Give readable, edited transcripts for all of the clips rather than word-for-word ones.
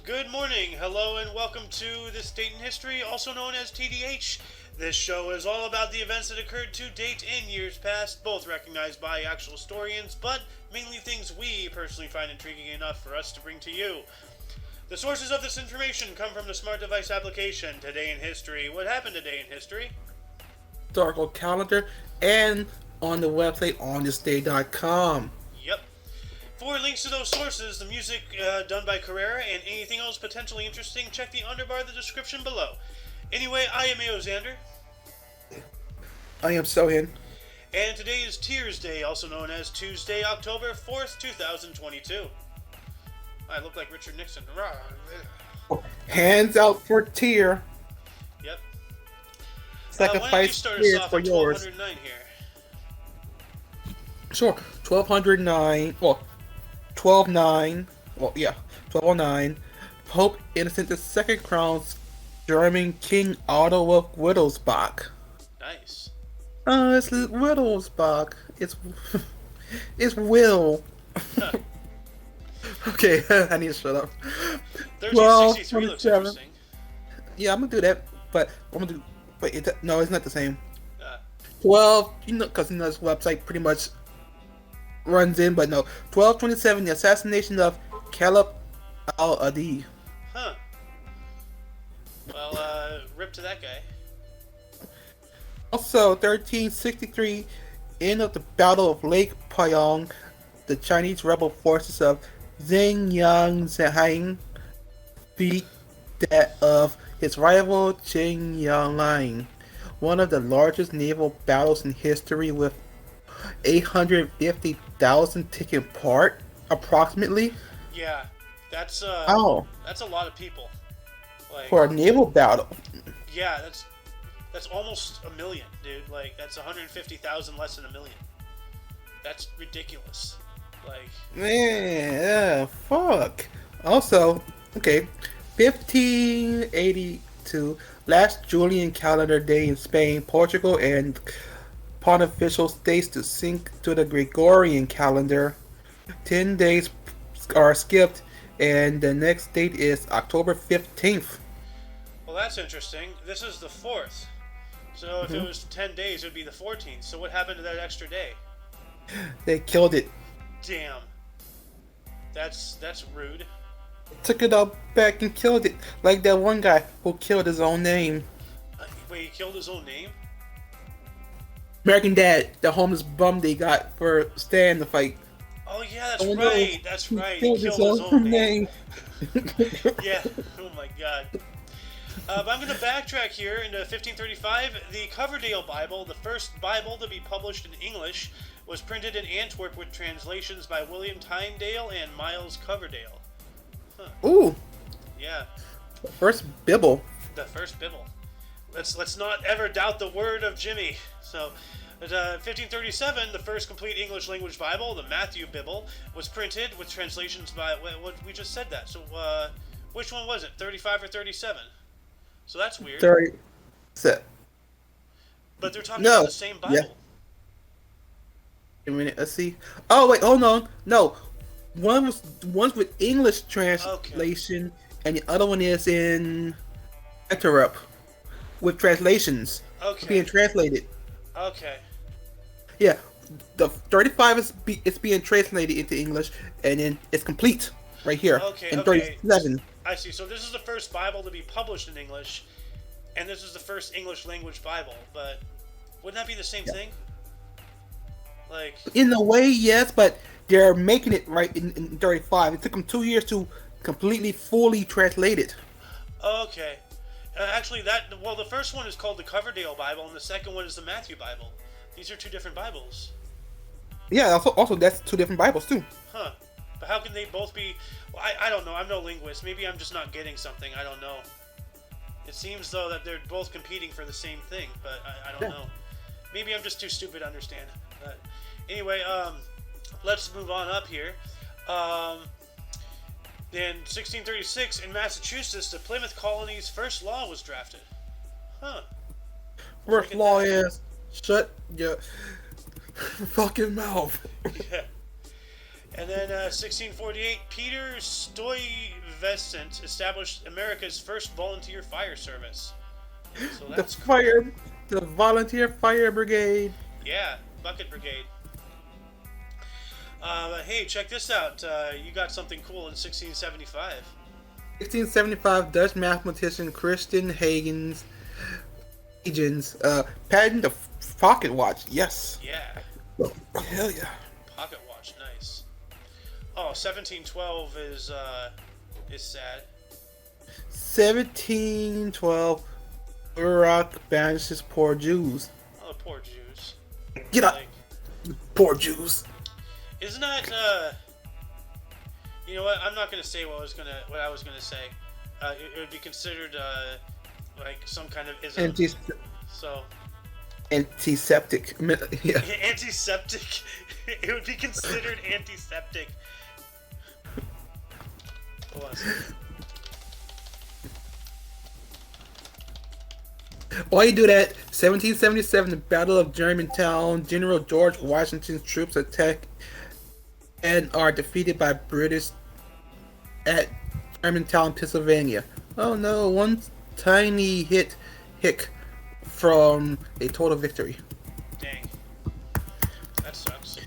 Good morning, hello, and welcome to This Date in History, also known as TDH. This show is all about the events that occurred to date in years past, both recognized by actual historians, but mainly things we personally find intriguing enough for us to bring to you. The sources of this information come from the smart device application Today in History. What happened today in history? Historical calendar and on the website onthisday.com. Yep. For links to those sources, the music done by Carrera, and anything else potentially interesting, check the underbar of the description below. Anyway, I am Xander. I am Sohin. And today is Tears Day, also known as Tuesday, October 4th, 2022. I look like Richard Nixon. Hands out for tear. Yep. Why don't you Sacrifice start us tears off for at yours. 1209 here? Sure. 1209. Well, 129. Well, yeah. 1209. Pope Innocent II crowns German King Otto of Wittelsbach. Nice. It's Wittelsbach. It's Will. Huh. Okay, I need to shut up. 1363 looks 27. interesting. Yeah, I'm gonna do that, but I'm gonna do. Wait, no, it's not the same. Uh, 12, because this website pretty much runs in, but no. 1227, the assassination of Caleb al-Adi. huh. Well, rip to that guy. Also, 1363, end of the Battle of Lake Pyong, the Chinese rebel forces of Zheng Yang beat that of his rival Qing Yanlang, one of the largest naval battles in history with 850,000 taking part, approximately. Yeah, that's Oh, that's a lot of people. Like, for a naval battle. yeah, that's almost a million, dude. Like, that's 150,000 less than a million. That's ridiculous. Like, Man, yeah, fuck. Also, okay, 1582, last Julian calendar day in Spain, Portugal, and pontifical states to sync to the Gregorian calendar. 10 days are skipped, and the next date is October 15th. well, that's interesting. This is the 4th. So if it was 10 days, it would be the 14th. So what happened to that extra day? They killed it. Damn. That's rude. Took it all back and killed it, like that one guy who killed his own name. Wait, he killed his own name? American Dad, the homeless bum they got for staying the fight. Oh yeah, that's Oh, no. right. That's right. He Killed killed his own name. name. Yeah. Oh my god. But I'm going to backtrack here into 1535. The Coverdale Bible, the first Bible to be published in English, was printed in Antwerp with translations by William Tyndale and Miles Coverdale. Huh. Ooh, Yeah, first Bible. the first Bible. Let's not ever doubt the word of Jimmy. So, 1537, the first complete English language Bible, the Matthew Bible, was printed with translations by. What we just said that. So, which one was it? 35 or 37? So that's weird. 30. Set. But they're talking No. about the same Bible. Yeah. A minute, let's see. Oh wait, hold on. No, one's with English translation, and the other one is in Interrupt with translations Okay. being translated. Okay. Yeah, the 35 is being translated into English, and then it's complete right here. Okay, in okay. 37. I see. So this is the first Bible to be published in English, and this is the first English language Bible. But wouldn't that be the same thing? Like, In a way, yes, but they're making it right in 35. It took them 2 years to completely, fully translate it. okay. Actually, the first one is called the Coverdale Bible, and the second one is the Matthew Bible. These are two different Bibles. Yeah, also that's two different Bibles too. Huh. But how can they both be... Well, I don't know. I'm no linguist. Maybe I'm just not getting something. I don't know. It seems, though, that they're both competing for the same thing, but I don't know. Maybe I'm just too stupid to understand. But anyway, let's move on up here. In 1636, in Massachusetts, the Plymouth Colony's first law was drafted. Huh. First law is shut your fucking mouth. Yeah. And then 1648, Peter Stuyvesant established America's first volunteer fire service. So that's cool. The volunteer fire brigade. Yeah, bucket brigade. But hey, check this out. You got something cool in 1675. 1675, Dutch mathematician Christian Huygens patented the pocket watch. Yes. Yeah. Hell yeah. Pocket watch, nice. Oh, 1712 is sad. 1712, Iraq banishes poor Jews. Oh, the poor Jews. Get up, Like, poor Jews. isn't that you know what? I'm not gonna say what I was gonna say. It would be considered like some kind of ism. So Antiseptic. Yeah. antiseptic. It would be considered antiseptic. Hold on a second. While you do that, 1777, the Battle of Germantown, General George Washington's troops attack and are defeated by British at Germantown, Pennsylvania. Oh no, one tiny hick from a total victory. Dang. That sucks.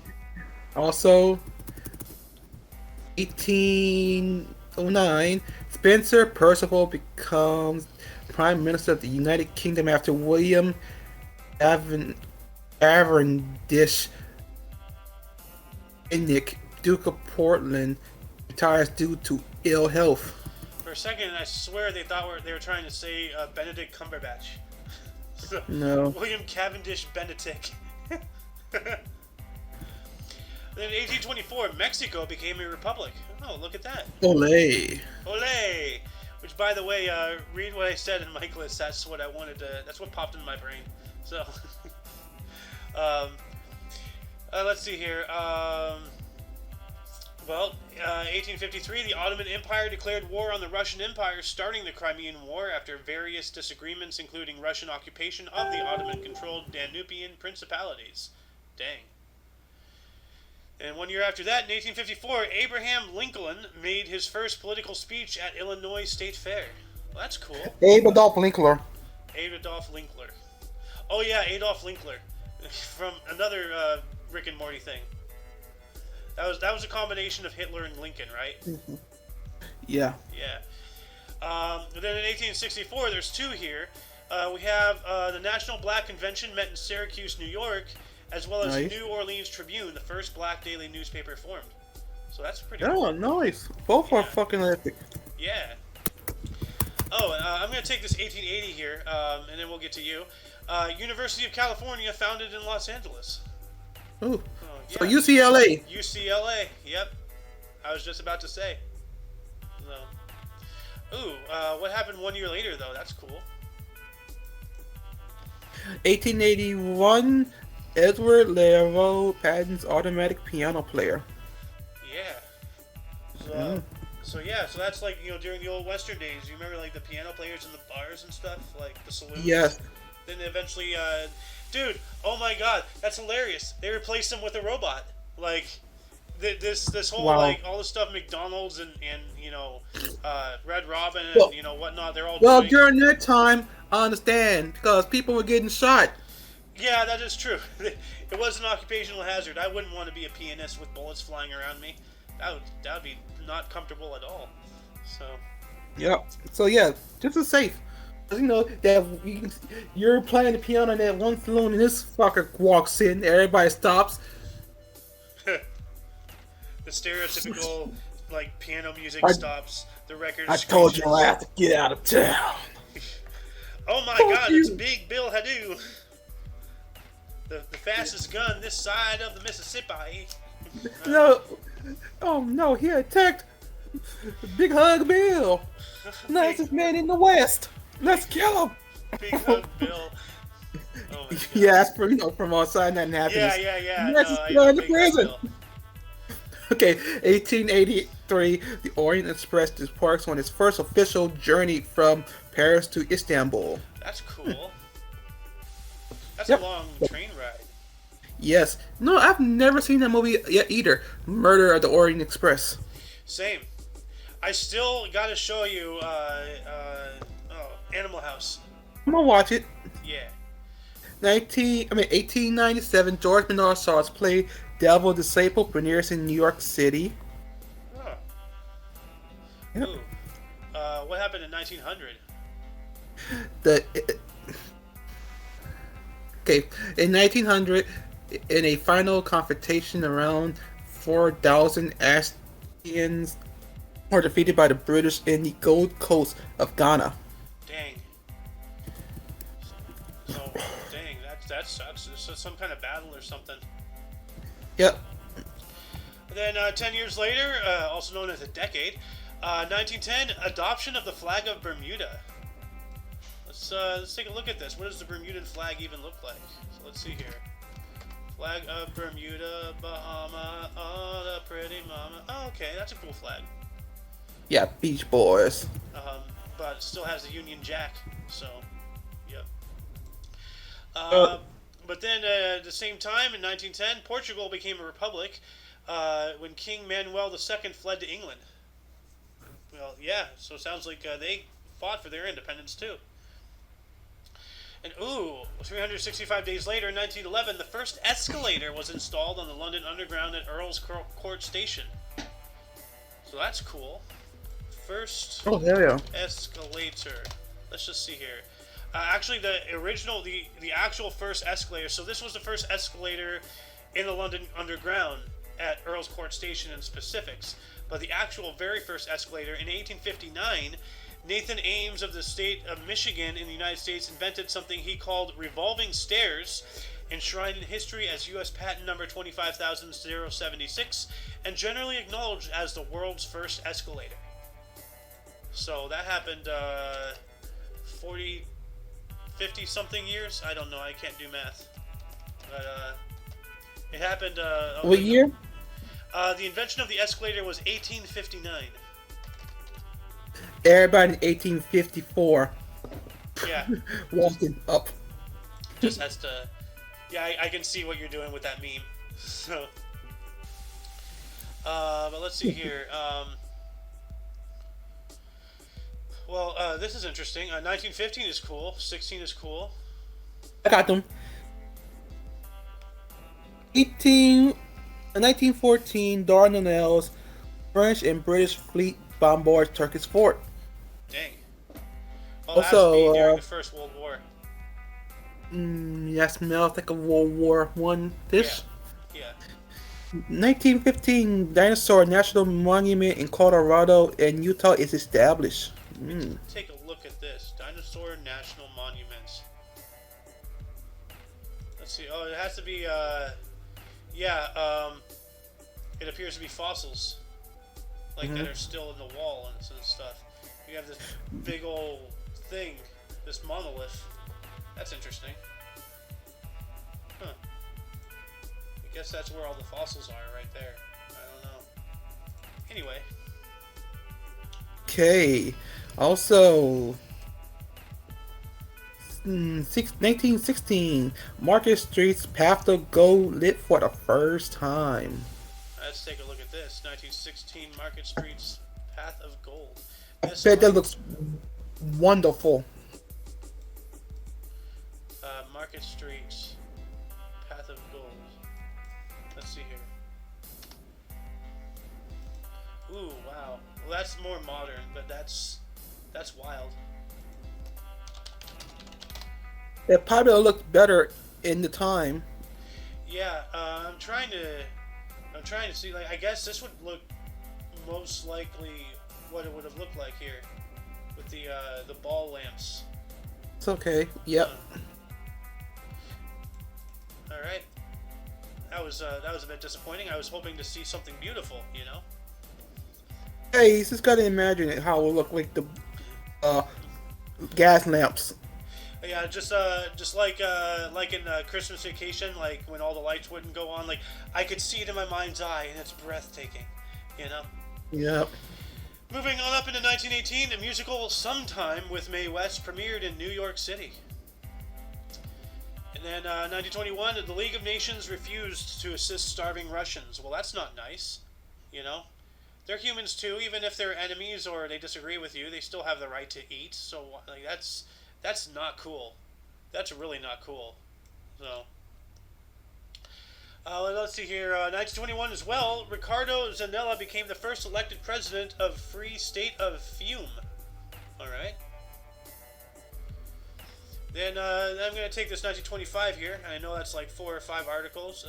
Also, 1809, Spencer Perceval becomes Prime Minister of the United Kingdom after William Cavendish Nick, Duke of Portland, retires due to ill health. For a second, I swear they were trying to say Benedict Cumberbatch. So, No. William Cavendish Benedict. Then in 1824, Mexico became a republic. Oh, look at that. Olay. Olay! Which, by the way, read what I said in my list. That's what I wanted to. That's what popped in my brain. So, let's see here. 1853, the Ottoman Empire declared war on the Russian Empire, starting the Crimean War after various disagreements, including Russian occupation of the Ottoman-controlled Danubian principalities. Dang. And 1 year after that, in 1854, Abraham Lincoln made his first political speech at Illinois State Fair. Well, that's cool. Adolf Linkler. Adolf Linkler. Oh yeah, Adolf Linkler. From another Rick and Morty thing. That was a combination of Hitler and Lincoln, right? Mm-hmm. Yeah. Yeah. Then in 1864, there's two here. We have the National Black Convention met in Syracuse, New York, as well as Nice. New Orleans Tribune, the first black daily newspaper formed. So that's pretty Oh, cool. nice. Both are fucking epic. Yeah. Oh, I'm going to take this 1880 here, and then we'll get to you. University of California, founded in Los Angeles. Ooh. Oh, So yeah. UCLA. UCLA, yep. I was just about to say. So. Ooh, what happened 1 year later, though? That's cool. 1881, Edward Leroy patents automatic piano player. Yeah. So, so that's like, during the old Western days, you remember like the piano players in the bars and stuff, like the saloons? Yes. Then eventually, dude, oh my god, that's hilarious. They replaced them with a robot. Like, this whole, Wow. like, all the stuff McDonald's and Red Robin and, Well- whatnot, they're all Well, doing. during that time, I understand because people were getting shot. Yeah, that is true. It was an occupational hazard. I wouldn't want to be a pianist with bullets flying around me. That would be not comfortable at all. So. Yep. So yeah, just as safe. 'Cause, that you're playing the piano in that one saloon and this fucker walks in, everybody stops. The stereotypical like piano music stops. The record. I told you screeches. I have to get out of town. Oh my Fuck god, you. it's Big Bill Hadoo. The fastest gun this side of the Mississippi. No. Oh no, he attacked Big Hug Bill. Nicest man in the West. Let's kill him. Big Hug Bill. Oh my god. Yeah, that's from outside and happiness. Yeah. Nicest I guy know in the Big Hug prison. Bill. Okay, 1883, the Orient Express departs on its first official journey from Paris to Istanbul. That's cool. That's Yep. a long train ride. Yes. No, I've never seen that movie yet either. Murder of the Orient Express. Same. I still got to show you Animal House. I'm gonna watch it. Yeah. 1897. George Bernard Shaw's play Devil Disciple premieres in New York City. Huh. Yep. Ooh. What happened in 1900? The Okay, in 1900, in a final confrontation, around 4,000 Ashtians were defeated by the British in the Gold Coast of Ghana. Dang. So dang, that's some kind of battle or something. Yep. Then 10 years later, also known as a decade, 1910, adoption of the flag of Bermuda. Let's take a look at this. What does the Bermudan flag even look like? So let's see here. Flag of Bermuda, Bahama, oh, the pretty mama. Oh, okay, that's a cool flag. Yeah, Beach Boys. But it still has the Union Jack, so, yep. But then at the same time, in 1910, Portugal became a republic when King Manuel II fled to England. Well, yeah, so it sounds like they fought for their independence, too. And 365 days later, in 1911, the first escalator was installed on the London Underground at Earl's Court Station. So that's cool. First escalator. Let's just see here. Actually, the actual first escalator. So this was the first escalator in the London Underground at Earl's Court Station in specifics. But the actual very first escalator in 1859. Nathan Ames of the state of Michigan in the United States invented something he called revolving stairs, enshrined in history as U.S. patent number 25,076, and generally acknowledged as the world's first escalator. So that happened 50 something years? I don't know, I can't do math. But it happened... what year? The invention of the escalator was 1859. Everybody in 1854. Yeah. Walking up. Just has to... Yeah, I can see what you're doing with that meme. So... but let's see here. This is interesting. 1915 is cool. 16 is cool. I got them. 1914, Dardanelles, French and British fleet bombard Turkish fort. Dang. Well, Also, that has to be during the First World War. That smells like a World War One dish. Yeah. 1915, Dinosaur National Monument in Colorado and Utah is established. Take a look at this. Dinosaur National Monuments. Let's see. Oh, it has to be, it appears to be fossils. Like, that are still in the wall and stuff. You have this big old thing, this monolith. That's interesting. Huh. I guess that's where all the fossils are, right there. I don't know. Anyway. Okay. Also, 1916, Market Street's Path to Gold lit for the first time. Let's take a look at this. 1916 Market Street's Path of Gold. I bet that looks wonderful. Market Street's Path of Gold. Let's see here. Ooh, wow. Well, that's more modern, but that's wild. It probably looked better in the time. Yeah, I'm trying to see. Like, I guess this would look most likely what it would have looked like here with the ball lamps. It's okay. Yep. All right. That was a bit disappointing. I was hoping to see something beautiful, you know. Hey, you just gotta imagine it, how it would look like the gas lamps. Yeah, just like in Christmas Vacation, like when all the lights wouldn't go on, like I could see it in my mind's eye, and it's breathtaking, you know. Yep. Moving on up into 1918, the musical Sometime with Mae West premiered in New York City. In And then 1921, the League of Nations refused to assist starving Russians. Well, that's not nice. You know, they're humans too. Even if they're enemies or they disagree with you, they still have the right to eat. So like that's not cool. That's really not cool. So. Let's see here. 1921 as well. Ricardo Zanella became the first elected president of Free State of Fiume. All right. Then I'm going to take this 1925 here. I know that's like 4 or 5 articles.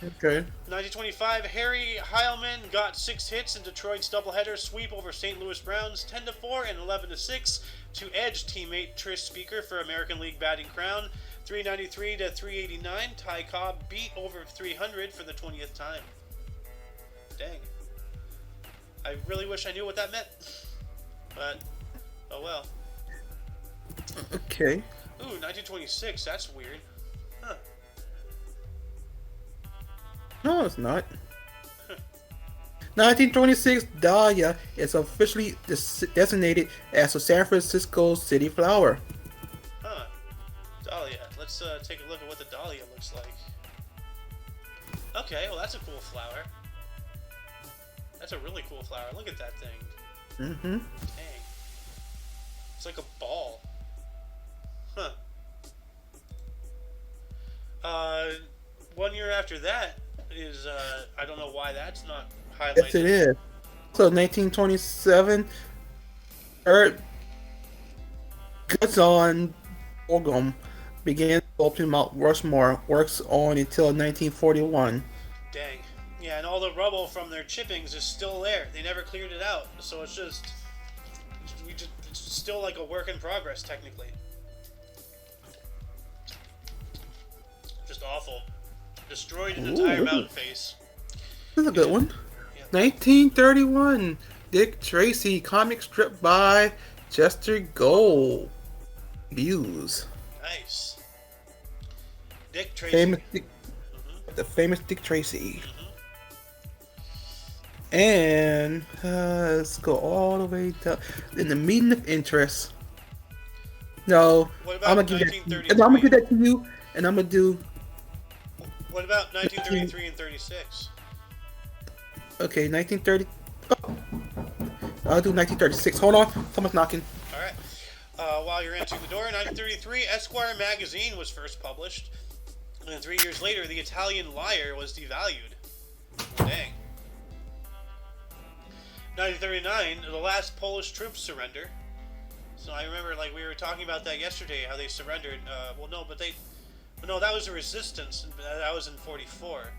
Okay. 1925, Harry Heilman got 6 hits in Detroit's doubleheader sweep over St. Louis Browns 10-4 and 11-6 to edge teammate Trish Speaker for American League batting crown. 393 to 389, Ty Cobb beat over 300 for the 20th time. Dang. I really wish I knew what that meant. But, oh well. Okay. Ooh, 1926, that's weird. Huh. No, it's not. 1926, Dahlia is officially designated as a San Francisco city flower. Huh. Dahlia. Let's take a look at what the dahlia looks like. Okay, well that's a cool flower. That's a really cool flower. Look at that thing. Mm-hmm. Dang. It's like a ball. Huh. 1 year after that is, I don't know why that's not highlighted. Yes, it is. So 1927, Guzon Borgum began sculpting Mount Rushmore, works on until 1941. Dang. Yeah, and all the rubble from their chippings is still there. They never cleared it out, so it's just it's still like a work in progress technically. Just awful. Destroyed an entire mountain face. This is a good one. Yeah. 1931, Dick Tracy comic strip by Chester Gold. Views. Nice. Dick Tracy. The famous Dick Tracy. And let's go all the way down. In the meeting of interest. No, what about I'm gonna give that to you, and I'm gonna do. What about 1933 and 36? Okay, 1930. Oh. I'll do 1936. Hold on, someone's knocking. All right. While you're answering the door, 1933, Esquire magazine was first published, and then 3 years later, the Italian Liar was devalued. Dang. 1939, the last Polish troops surrender. So I remember, like, we were talking about that yesterday, how they surrendered. No, that was the resistance, and that was in 44.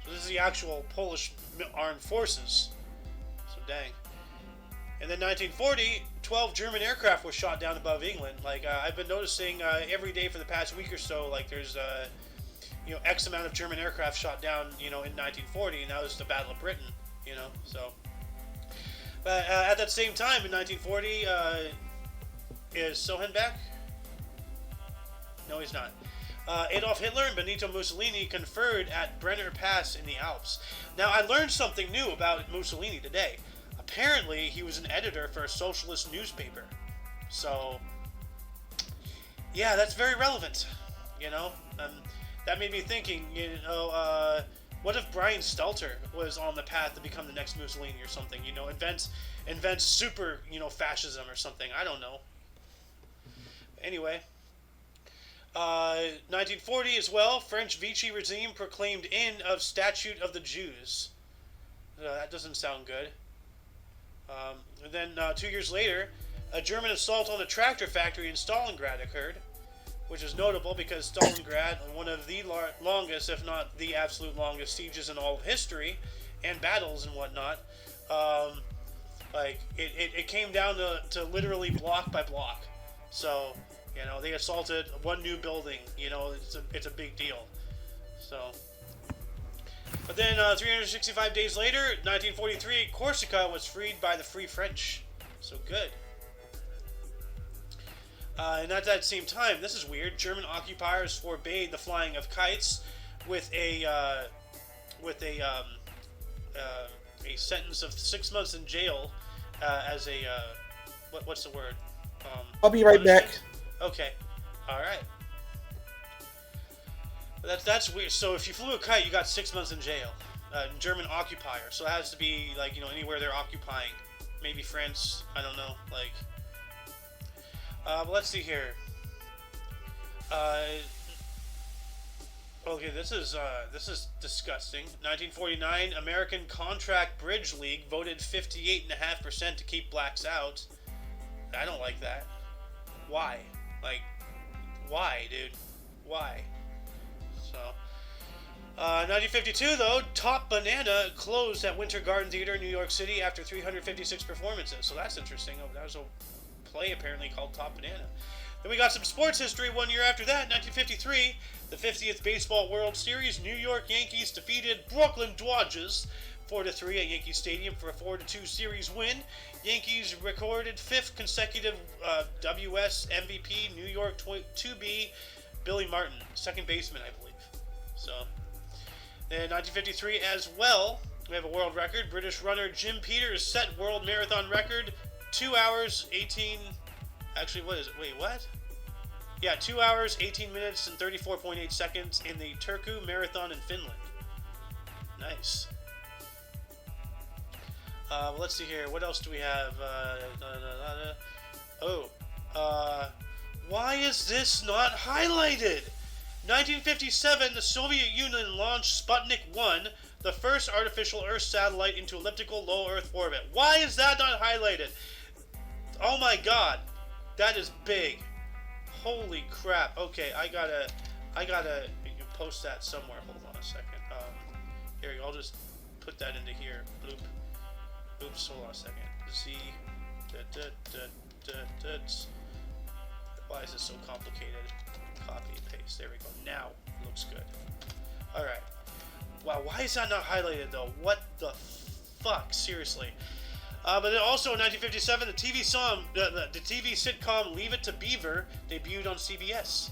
So this is the actual Polish armed forces. So dang. And then 1940, 12 German aircraft were shot down above England. Like, I've been noticing every day for the past week or so, like, there's, X amount of German aircraft shot down, in 1940, and that was the Battle of Britain, so. But at that same time, in 1940, is Sohan back? No, he's not. Adolf Hitler and Benito Mussolini conferred at Brenner Pass in the Alps. Now, I learned something new about Mussolini today. Apparently, he was an editor for a socialist newspaper. So, yeah, that's very relevant, that made me thinking, what if Brian Stelter was on the path to become the next Mussolini or something, invents super, fascism or something, I don't know. Anyway, 1940 as well, French Vichy regime proclaimed end of Statute of the Jews. That doesn't sound good. And then 2 years later, a German assault on a tractor factory in Stalingrad occurred, which is notable because Stalingrad, one of the longest, if not the absolute longest sieges in all of history, and battles and whatnot, it came down to literally block by block. So, they assaulted one new building, it's a big deal. So, but then 365 days later, 1943, Corsica was freed by the Free French. So good. And at that same time, this is weird. German occupiers forbade the flying of kites with a sentence of 6 months in jail as a what's the word? I'll be right back. Okay. All right. That's weird. So if you flew a kite, you got 6 months in jail. German occupier. So it has to be like, you know, anywhere they're occupying. Maybe France. I don't know. Like. But let's see here. Okay, this is disgusting. 1949, American Contract Bridge League voted 58.5% to keep blacks out. I don't like that. Why? Like, why, dude? Why? So, 1952 though, Top Banana closed at Winter Garden Theater in New York City after 356 performances. So that's interesting. Oh, that was a play apparently called Top Banana. Then we got some sports history 1 year after that, 1953, the 50th Baseball World Series. New York Yankees defeated Brooklyn Dodgers 4-3 at Yankee Stadium for a 4-2 series win. Yankees recorded 5th consecutive WS MVP, New York 2B, Billy Martin, second baseman, I believe. So, then 1953 as well, we have a world record. British runner Jim Peters set world marathon record, 2 hours, 18... Actually, what is it? Wait, what? Yeah, 2 hours, 18 minutes, and 34.8 seconds in the Turku Marathon in Finland. Nice. Let's see here. What else do we have? Why is this not highlighted? 1957, the Soviet Union launched Sputnik 1, the first artificial Earth satellite into elliptical low Earth orbit. Why is that not highlighted? Oh my god. That is big. Holy crap. Okay, I gotta you can post that somewhere. Hold on a second. Here, I'll just put that into here. Bloop. Oops, hold on a second. Z. Why is this so complicated? Copy and paste. There we go. Now it looks good. Alright. Wow, why is that not highlighted though? What the fuck? Seriously. But then also in 1957, the TV sitcom Leave It to Beaver debuted on CBS.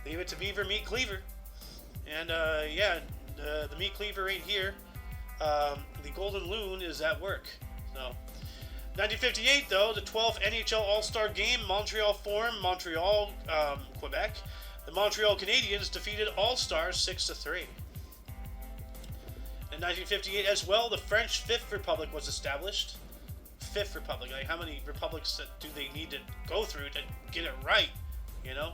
Leave It to Beaver, Meat Cleaver. And, the Meat Cleaver right here. The Golden Loon is at work. So, 1958, though, the 12th NHL All-Star Game, Montreal Forum, Montreal, Quebec. The Montreal Canadiens defeated All-Stars 6-3. In 1958 as well, the French Fifth Republic was established. Fifth Republic. Like, how many republics do they need to go through to get it right? You know?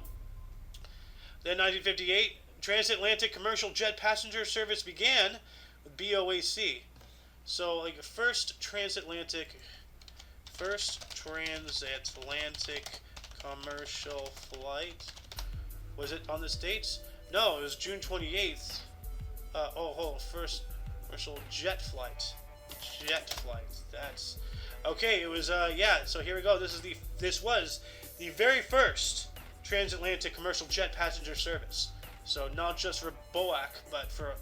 Then 1958, transatlantic commercial jet passenger service began with BOAC. So, like, first transatlantic commercial flight. Was it on this date? No, it was June 28th. First commercial jet flight. That's okay. It was so here we go. This was the very first transatlantic commercial jet passenger service. So not just for BOAC, but for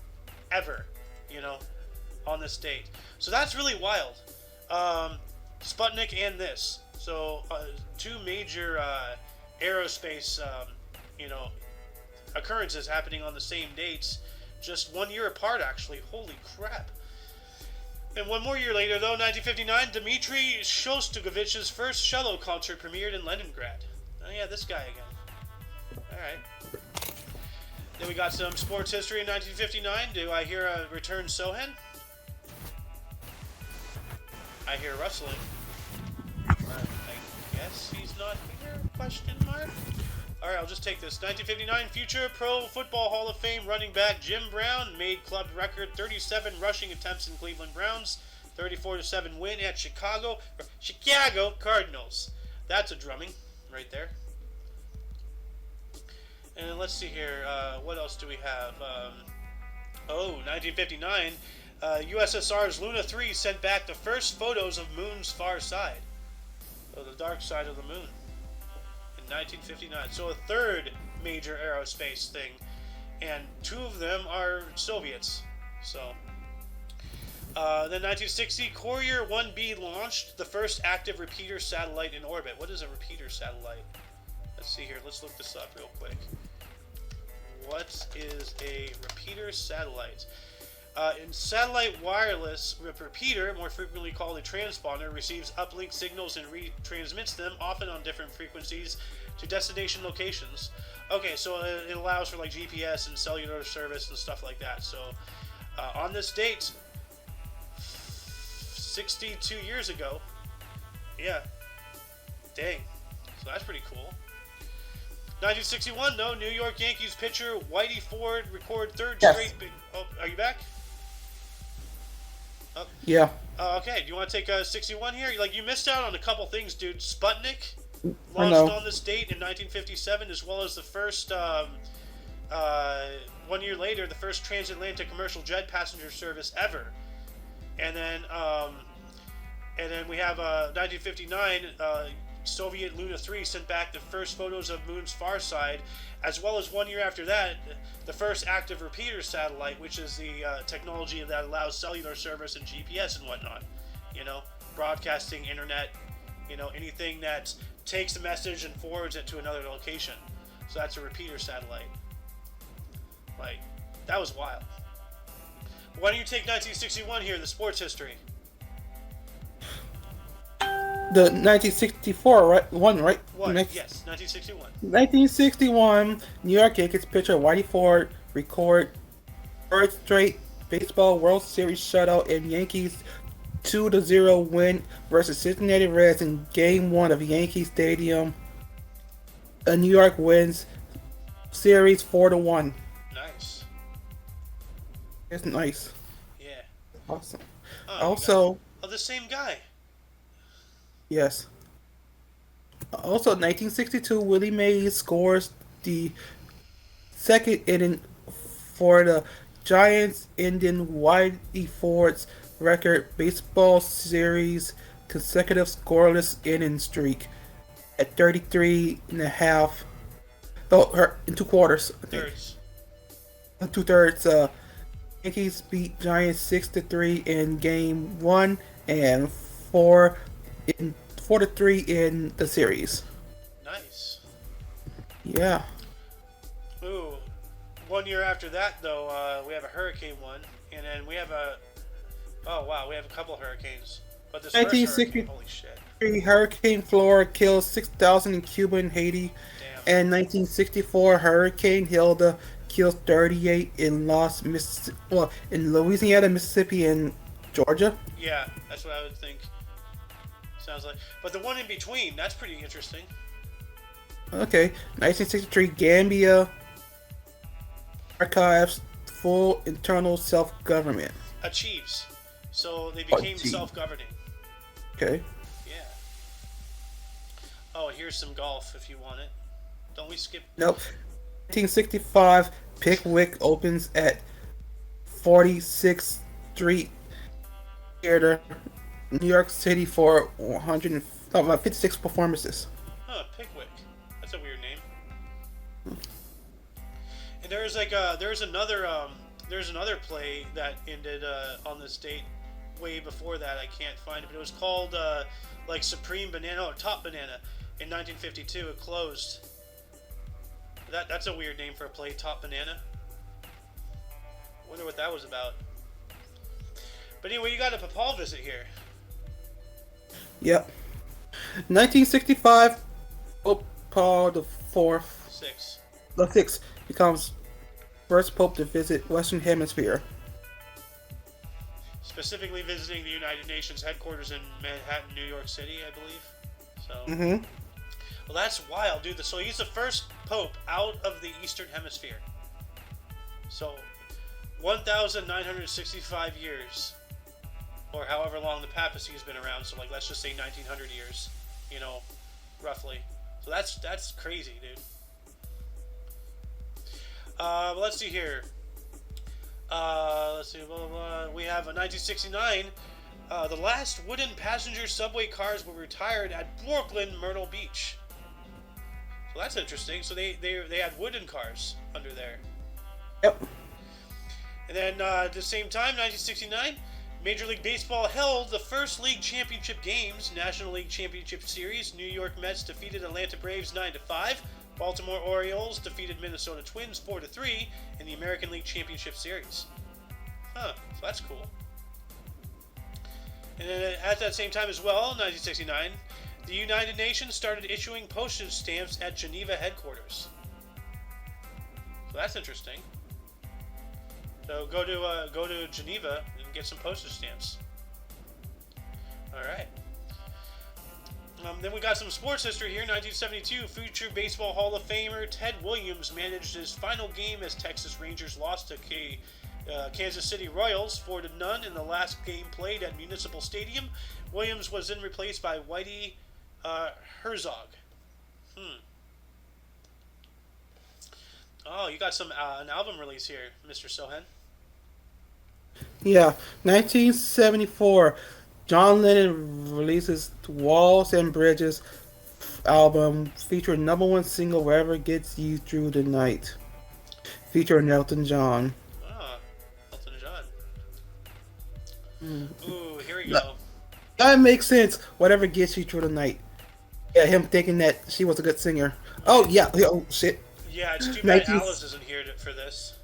ever, you know, on this date. So that's really wild. Sputnik and this. So two major aerospace, occurrences happening on the same dates, just 1 year apart, actually. Holy crap. And 1 more year later, though, 1959, Dmitri Shostakovich's first cello concert premiered in Leningrad. Oh yeah, this guy again. Alright. Then we got some sports history in 1959. Do I hear a return Sohan? I hear rustling. I guess he's not here? Question mark? Alright, I'll just take this. 1959, future Pro Football Hall of Fame running back Jim Brown made club record 37 rushing attempts in Cleveland Browns. 34-7 win at Chicago Cardinals. That's a drumming right there. And let's see here. What else do we have? 1959. USSR's Luna 3 sent back the first photos of Moon's far side. So the dark side of the moon. In 1959. So a third major aerospace thing. And 2 of them are Soviets. So. Then 1960, Courier 1B launched the first active repeater satellite in orbit. What is a repeater satellite? Let's see here. Let's look this up real quick. What is a repeater satellite? In satellite wireless, a repeater, more frequently called a transponder, receives uplink signals and retransmits them, often on different frequencies, to destination locations. Okay, so it allows for like GPS and cellular service and stuff like that. So on this date, 62 years ago, yeah, dang, so that's pretty cool. 1961, though, New York Yankees pitcher Whitey Ford record third straight. Oh, are you back? Oh. Yeah. Okay, do you want to take 61 here? Like, you missed out on a couple things, dude. Sputnik I launched know. on this date in 1957, as well as the first, 1 year later, the first transatlantic commercial jet passenger service ever. And then we have 1959, Soviet Luna 3 sent back the first photos of Moon's far side, as well as 1 year after that, the first active repeater satellite, which is the technology that allows cellular service and GPS and whatnot. You know, broadcasting, internet, you know, anything that takes a message and forwards it to another location. So that's a repeater satellite. Like, that was wild. Why don't you take 1961 here, the sports history? The 1964 right? One, right? Yes, 1961. 1961, New York Yankees pitcher Whitey Ford record third straight baseball World Series shutout in Yankees 2-0 win versus Cincinnati Reds in Game 1 of Yankee Stadium. New York wins series 4-1. Nice. It's nice. Yeah. Awesome. Oh, Also, the same guy. yes. Also, 1962, Willie Mays scores the second inning for the Giants, ending Whitey Ford's record baseball series consecutive scoreless inning streak at 33 and a half. Oh, in 2 quarters. I think. Thirds. 2/3. Yankees beat Giants 6-3 in Game 1 and 4-3 in the series. Nice. Yeah. Ooh. 1 year after that, though, we have a hurricane one, and then we have a. Oh wow, we have a couple hurricanes. But this first hurricane, holy shit. Hurricane Flora kills 6,000 in Cuba and Haiti. Damn. And 1964, Hurricane Hilda kills 38 in in Louisiana, Mississippi, and Georgia. Yeah, that's what I would think. Sounds like. But the one in between, that's pretty interesting. Okay, 1963, Gambia archives full internal self-government. Achieves. So they became Achieve. self-governing. Okay. Yeah. Oh, here's some golf if you want it. Don't we skip? Nope. 1965, Pickwick opens at 46th Street Theater, New York City for 56 performances. Huh, Pickwick. That's a weird name. And there's like there's another play that ended on this date way before that. I can't find it, but it was called like Supreme Banana or Top Banana in 1952. It closed. That's a weird name for a play, Top Banana. Wonder what that was about. But anyway, you got a Papal visit here. Yep. 1965, Pope Paul the Sixth becomes first pope to visit Western Hemisphere. Specifically visiting the United Nations headquarters in Manhattan, New York City, I believe. So. Mm-hmm. Well, that's wild, dude. So he's the first pope out of the Eastern Hemisphere. So, 1,965 years, or however long the papacy has been around. So, like, let's just say 1,900 years, you know, roughly. So that's crazy, dude. Let's see here. Let's see. Blah, blah, blah. We have a 1969. The last wooden passenger subway cars were retired at Brooklyn Myrtle Beach. So that's interesting. So they had wooden cars under there. Yep. And then at the same time, 1969, Major League Baseball held the first league championship games, National League Championship Series. New York Mets defeated Atlanta Braves 9-5. Baltimore Orioles defeated Minnesota Twins 4-3 in the American League Championship Series. Huh, so that's cool. And then at that same time as well, 1969, the United Nations started issuing postage stamps at Geneva headquarters. So that's interesting. So go to Geneva and get some postage stamps. All right. Then we got some sports history here. 1972, future Baseball Hall of Famer Ted Williams managed his final game as Texas Rangers lost to Kansas City Royals 4-0 in the last game played at Municipal Stadium. Williams was then replaced by Whitey Herzog. Oh, you got some an album release here, Mr. Sohan. Yeah, 1974. John Lennon releases Walls and Bridges album featuring #1 single Wherever Gets You Through the Night, featuring Elton John. Ah, Elton John. Ooh, here we go. That makes sense. Whatever Gets You Through the Night. Yeah, him thinking that she was a good singer. Oh yeah. Oh shit. Yeah, it's too bad Alice isn't here for this.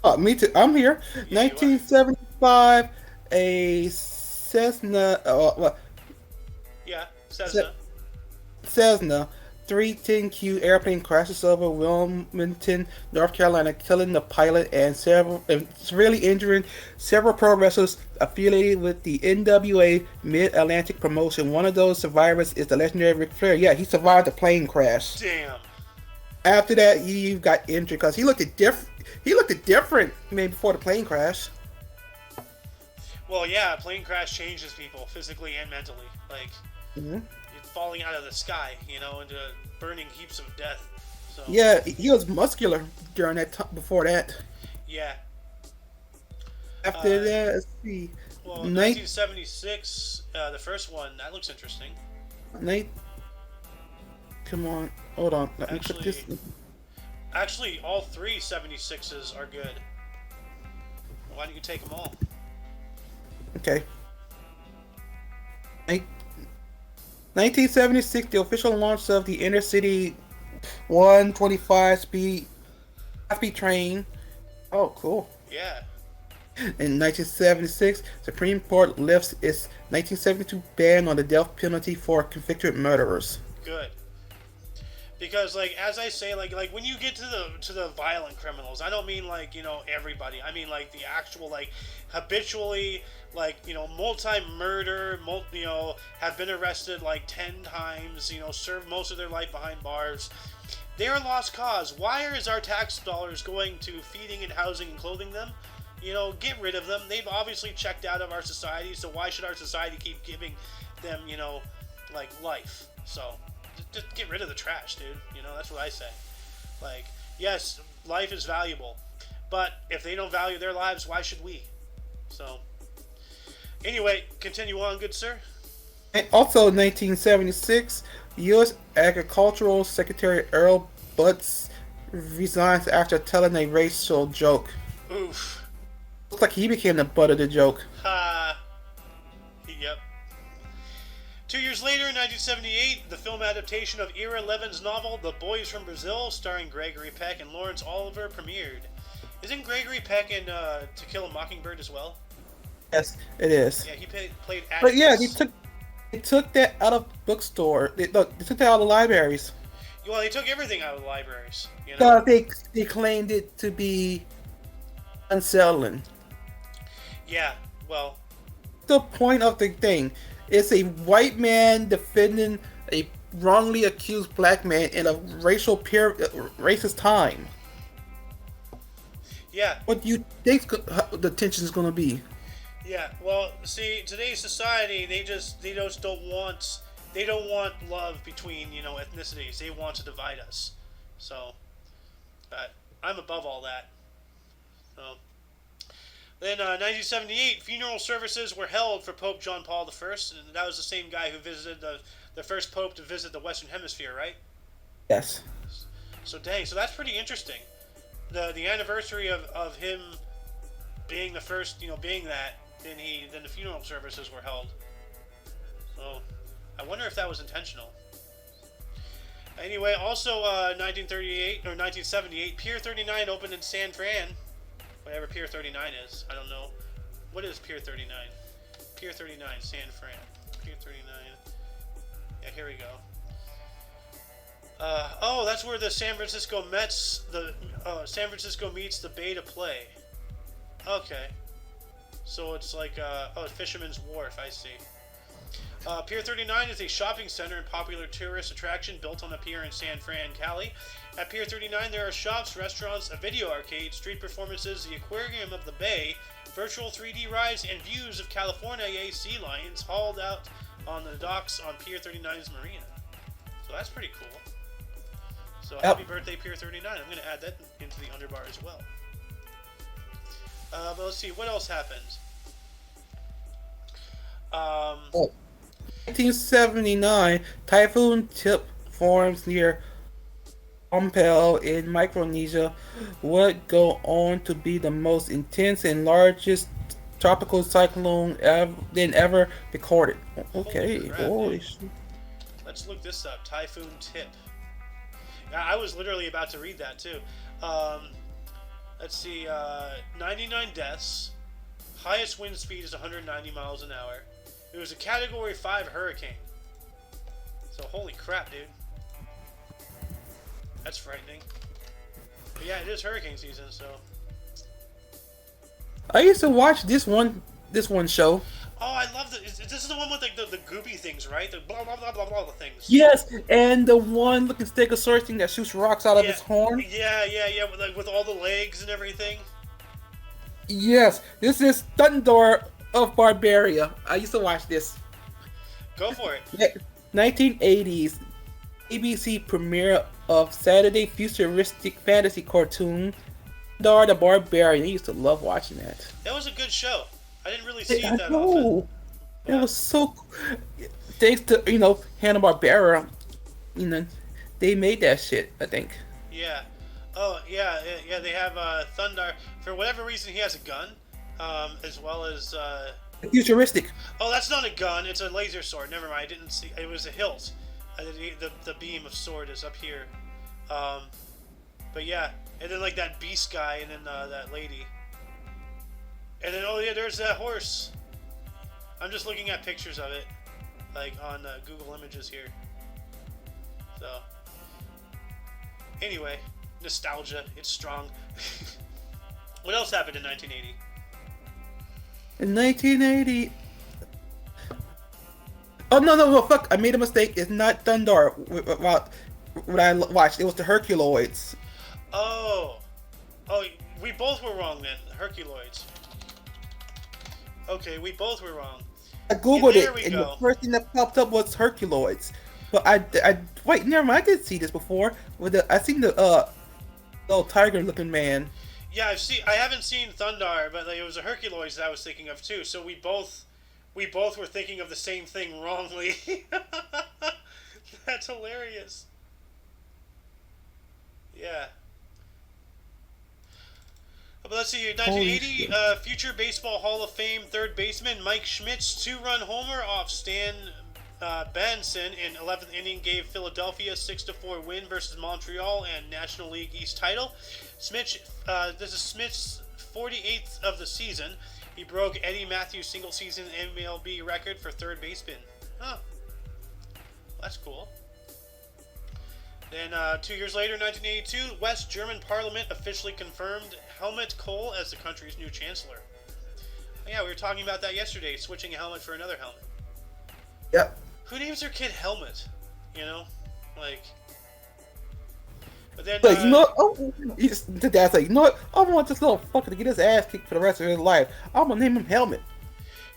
Oh, me too. I'm here. Yeah, 1975. A Cessna. Yeah, Cessna. Cessna 310Q airplane crashes over Wilmington, North Carolina, killing the pilot and severely injuring several pro wrestlers affiliated with the NWA Mid-Atlantic promotion. One of those survivors is the legendary Ric Flair. Yeah, he survived the plane crash. Damn. After that, he got injured because he looked different maybe before the plane crash. Well, yeah, a plane crash changes people physically and mentally. Like, you're falling out of the sky, into burning heaps of death. So. Yeah, he was muscular during that time. Before that. Yeah. After that, let's see. Well, 1976, the first one, that looks interesting. Come on, hold on. Let me put this. Actually, all three 76s are good. Why don't you take them all? Okay. 1976, the official launch of the Intercity 125 speed high-speed train. Oh, cool. Yeah. In 1976, Supreme Court lifts its 1972 ban on the death penalty for convicted murderers. Good. Because, as I say, when you get to the violent criminals, I don't mean everybody. I mean the actual habitually multi-murder, have been arrested 10 times, served most of their life behind bars. They are lost cause. Why is our tax dollars going to feeding and housing and clothing them? Get rid of them. They've obviously checked out of our society, so why should our society keep giving them, life? So. Just get rid of the trash, dude. That's what I say. Yes, life is valuable, but if they don't value their lives, why should we? So, anyway, continue on, good sir. And also, 1976, U.S. Agricultural Secretary Earl Butz resigns after telling a racial joke. Oof. Looks like he became the butt of the joke. Ha. Yep. 2 years later, in 1978, the film adaptation of Ira Levin's novel *The Boys from Brazil*, starring Gregory Peck and Lawrence Oliver, premiered. Isn't Gregory Peck in *To Kill a Mockingbird* as well? Yes, it is. Yeah, he played Atticus. But yeah, they took that out of bookstore. They took that out of libraries. Well, they took everything out of the libraries. They claimed it to be unsettling. Yeah, well. The point of the thing. It's a white man defending a wrongly accused black man in a racist time. Yeah. What do you think the tension is going to be? Yeah. Well, see, today's society, they just don't want love between ethnicities. They want to divide us. So, I'm above all that. So. Then, 1978, funeral services were held for Pope John Paul I, and that was the same guy who visited the first pope to visit the Western Hemisphere, right? Yes. So, dang, so that's pretty interesting. The anniversary of him being the first, being that, then the funeral services were held. So, I wonder if that was intentional. Anyway, also 1978 or 1978, Pier 39 opened in San Fran. Whatever Pier 39 is. I don't know. What is Pier 39? Pier 39, San Fran. Pier 39. Yeah, here we go. Oh, that's where the San Francisco Mets, San Francisco meets the Bay to play. Okay. So it's like, Fisherman's Wharf, I see. Pier 39 is a shopping center and popular tourist attraction built on a pier in San Fran, Cali. At Pier 39, there are shops, restaurants, a video arcade, street performances, the aquarium of the bay, virtual 3D rides, and views of California sea lions hauled out on the docks on Pier 39's marina. So that's pretty cool. So happy birthday, Pier 39. I'm going to add that into the underbar as well. But let's see, what else happened? 1979, typhoon tip forms near Ompel in Micronesia would go on to be the most intense and largest tropical cyclone ever recorded. Okay, holy shit. Let's look this up. Typhoon tip. I was literally about to read that too. Let's see. 99 deaths. Highest wind speed is 190 miles an hour. It was a Category 5 hurricane. So holy crap, dude. That's frightening. But yeah, it is hurricane season, so. I used to watch this one show. Oh, I love this. This is the one with like the goopy things, right? The blah blah blah blah blah the things. Yes, and the one looking stegosaurus thing that shoots rocks out of his horn. Yeah, with all the legs and everything. Yes, this is Thunder of Barbaria. I used to watch this. Go for it. 1980s ABC premiere of Saturday futuristic fantasy cartoon Dar the Barbarian. I used to love watching that. That was a good show. I didn't really see it that often. It was so. Thanks to Hanna-Barbera, they made that shit. I think. Yeah. Oh yeah. They have Thundar. For whatever reason, he has a gun, as well as. Futuristic. Oh, that's not a gun. It's a laser sword. Never mind. I didn't see. It was a hilt. The beam of sword is up here. But yeah, and then like that beast guy, and then that lady. And then, oh yeah, there's that horse. I'm just looking at pictures of it, like on Google Images here. So, anyway, nostalgia, it's strong. What else happened in 1980? In 1980... Oh, no, fuck, I made a mistake. It's not Thundar, what I watched. It was the Herculoids. Oh, we both were wrong then, Herculoids. Okay, we both were wrong. I googled it, and the first thing that popped up was Herculoids. But wait, never mind. I did see this before. I seen the little tiger-looking man. Yeah, I haven't seen Thundar, but it was a Herculoids that I was thinking of too. So we both were thinking of the same thing wrongly. That's hilarious. Yeah. But let's see, 1980, future Baseball Hall of Fame third baseman Mike Schmidt's two-run homer off Stan Benson in 11th inning gave Philadelphia 6-4 win versus Montreal and National League East title. This is Schmidt's 48th of the season. He broke Eddie Matthews' single-season MLB record for third baseman. Huh. That's cool. Then 2 years later, 1982, West German Parliament officially confirmed Helmut Kohl as the country's new chancellor. Yeah, we were talking about that yesterday, switching a helmet for another helmet. Yep. Who names their kid Helmet? You know? Like... But then... Like, the dad's like, you know what? I want this little fucker to get his ass kicked for the rest of his life. I'm gonna name him Helmet.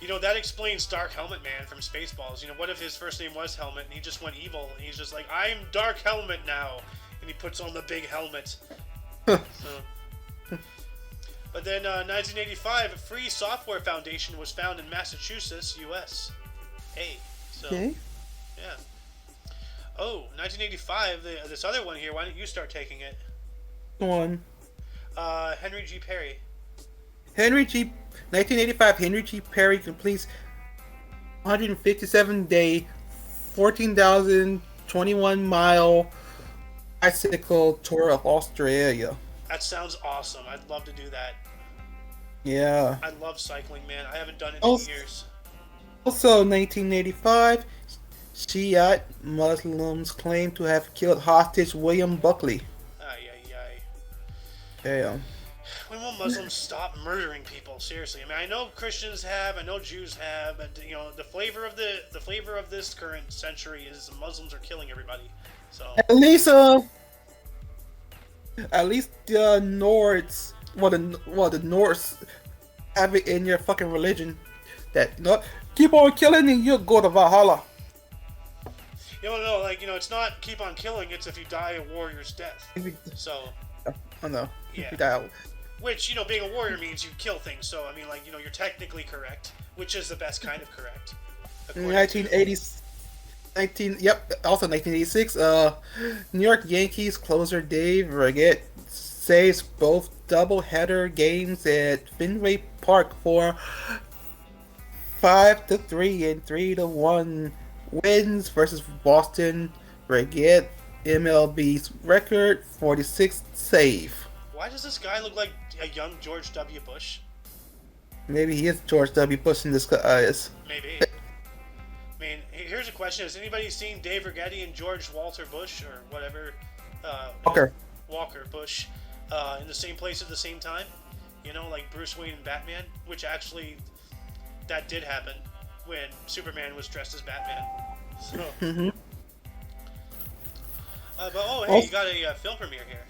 You know, that explains Dark Helmet Man from Spaceballs. You know, what if his first name was Helmet and he just went evil and he's just like, I'm Dark Helmet now, and he puts on the big helmet. So. But then 1985, a Free Software Foundation was found in Massachusetts, U.S. Hey, so okay. Yeah. Oh, 1985, this other one here. Why don't you start taking it? One. Henry G. Perry. 1985, Henry G. Perry completes 157-day, 14,021-mile bicycle tour of Australia. That sounds awesome. I'd love to do that. Yeah. I love cycling, man. I haven't done it in Also, years. also 1985, Shiite Muslims claim to have killed hostage William Buckley. Ay, ay, ay. Damn. When will Muslims stop murdering people? Seriously, I mean, I know Christians have, I know Jews have, but you know, the flavor of this current century is the Muslims are killing everybody. So At least, uh, at least the Nords, the Nords have it in your fucking religion that keep on killing and you'll go to Valhalla. you don't know, like it's not keep on killing. It's if you die a warrior's death. If you, So oh no, if yeah, you die, which being a warrior means you kill things. So I mean, like you're technically correct, which is the best kind of correct. According to 1980s, also 1986. New York Yankees closer Dave Regget saves both doubleheader games at Fenway Park for 5-3 and 3-1 wins versus Boston. Regget MLB's record 46th save. why does this guy look like a young George W. Bush? Maybe he is George W. Bush in disguise. Maybe. I mean, here's a question: has anybody seen Dave Rigetti and George Walter Bush or whatever? Walker. Walker Bush in the same place at the same time? Like Bruce Wayne and Batman, which actually that did happen when Superman was dressed as Batman. So, but hey, you got a film premiere here.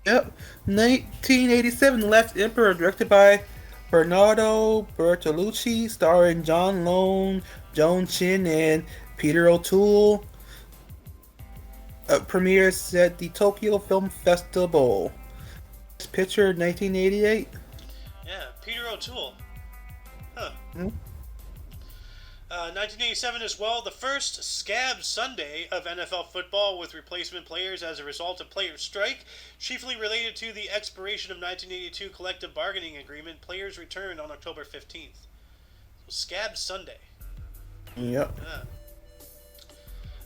Yep. 1987, The Last Emperor, directed by Bernardo Bertolucci, starring John Lone, Joan Chin, and Peter O'Toole. Premieres at the Tokyo Film Festival. Picture 1988. Yeah, Peter O'Toole. Huh. Hmm? 1987 as well, the first Scab Sunday of NFL football with replacement players as a result of players' strike. Chiefly related to the expiration of 1982 collective bargaining agreement, players returned on October 15th. So Scab Sunday. Yep.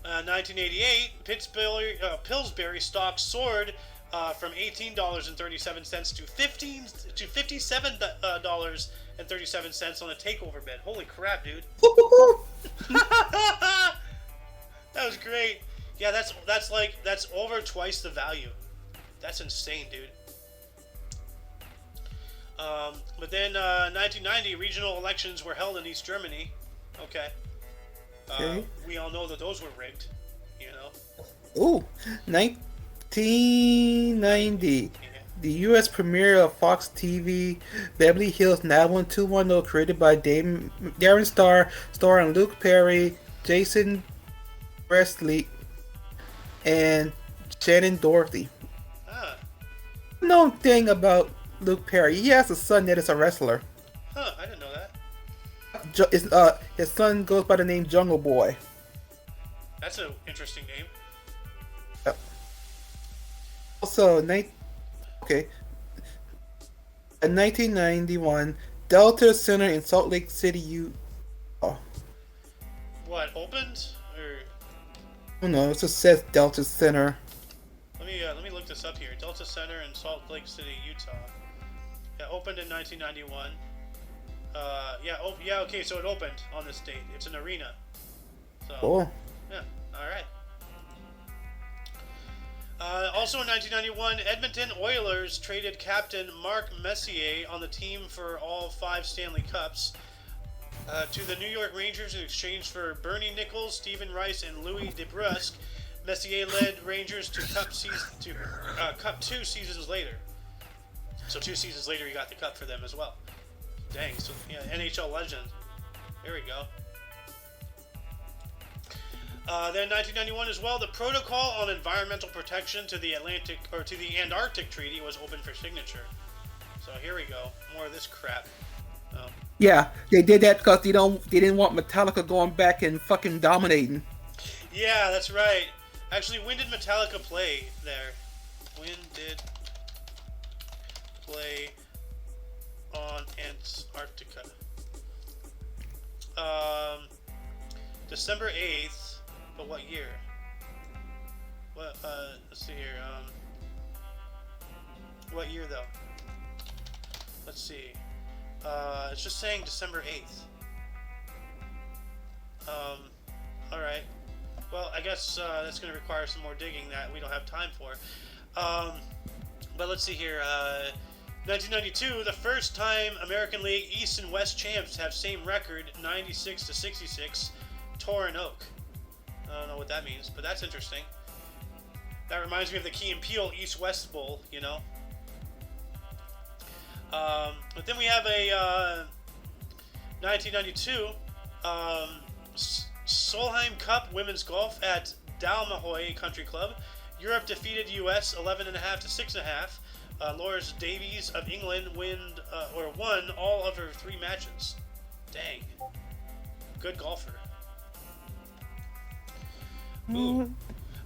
1988, Pillsbury stock soared from $18.37 to $57.37 on a takeover bid. Holy crap, dude! That was great. Yeah, that's over twice the value. That's insane, dude. But then 1990 regional elections were held in East Germany. Okay. Okay. We all know that those were rigged. Ooh, 1990. The U.S. premiere of Fox TV Beverly Hills 90210, created by Darren Star, starring Luke Perry, Jason Presley, and Shannon Dorothy. Ah. No thing about Luke Perry. He has a son that is a wrestler. Huh, I didn't know that. His son goes by the name Jungle Boy. That's an interesting name. Yep. Also, in 1991, Delta Center in Salt Lake City, Utah. What, opened? Or Oh no, it just says Delta Center. let me look this up here. Delta Center in Salt Lake City, Utah. Yeah, opened in 1991. Okay, so it opened on this date. It's an arena. So, Cool. yeah, alright. Also in 1991, Edmonton Oilers traded captain Mark Messier on the team for all 5 Stanley Cups to the New York Rangers in exchange for Bernie Nichols, Stephen Rice, and Louis DeBrusque. Messier led Rangers to Cup 2 seasons later. So 2 seasons later, he got the cup for them as well. Dang, so yeah, NHL legend. There we go. Then 1991 as well, the Protocol on Environmental Protection to the Antarctic Treaty was open for signature. So here we go, more of this crap. Oh. Yeah, they did that because they didn't want Metallica going back and fucking dominating. Yeah, that's right. Actually, when did Metallica play there? When did play on Antarctica? December 8th. But what year? What? Let's see here. What year though? let's see. It's just saying December 8th. All right. Well, I guess that's going to require some more digging that we don't have time for. But let's see here. 1992, the first time American League East and West champs have same record, 96 to 66, Torren Oak. I don't know what that means, but that's interesting. That reminds me of the Key and Peele East-West Bowl, you know. But then we have a 1992 Solheim Cup Women's Golf at Dalmahoy Country Club. Europe defeated U.S. 11.5 to 6.5. Loris Davies of England won all of her 3 matches. Dang. Good golfer. Ooh.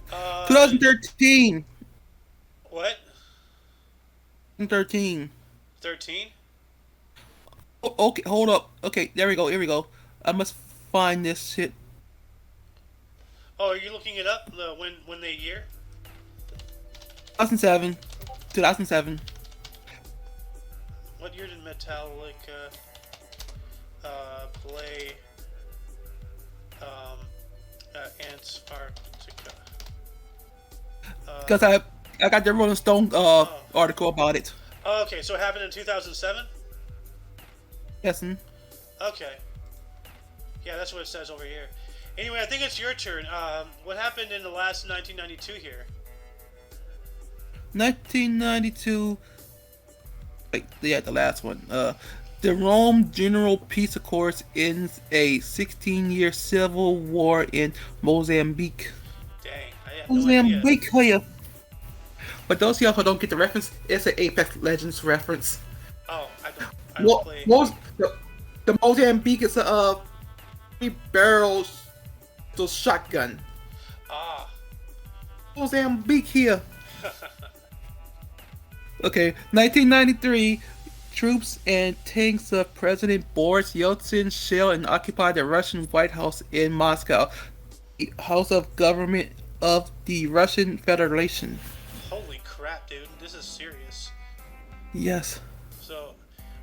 2013. What? 2013. 13? Okay, hold up. Okay, there we go. Here we go. I must find this shit. Oh, are you looking it up? When they year? 2007. 2007. What year did Metallica play Antarctica? Because I got the Rolling Stone article about it. Oh, okay, so it happened in 2007? Yes. Okay. Yeah, that's what it says over here. Anyway, I think it's your turn. What happened in the last 1992 here? 1992. Wait, yeah, the last one. The Rome General Peace Accords ends a 16-year civil war in Mozambique. Dang, I have no idea. Mozambique, yeah. But those of y'all who don't get the reference, it's an Apex Legends reference. Oh, I don't play. The Mozambique is a 3 barrels shotgun. Ah. Mozambique here. Okay, 1993, troops and tanks of President Boris Yeltsin shell and occupy the Russian White House in Moscow, the House of Government of the Russian Federation. Holy crap, dude. This is serious. Yes. So,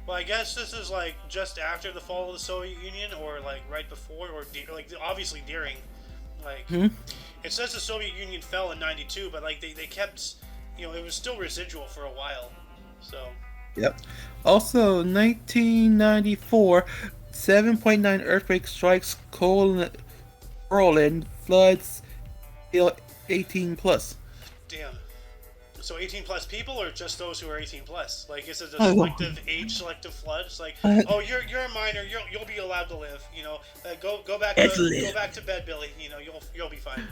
well, I guess this is like just after the fall of the Soviet Union, or like right before, or like obviously during. Like, it says the Soviet Union fell in 92, but like they kept, you know, it was still residual for a while. So. Yep. Also, 1994, 7.9 earthquake strikes Coral floods 18 plus. Damn. So 18 plus people, or just those who are 18 plus? Like, is it a selective age selective flood? It's like, oh, you're a minor, you'll be allowed to live. You know, go back to bed, Billy. You know, you'll be fine.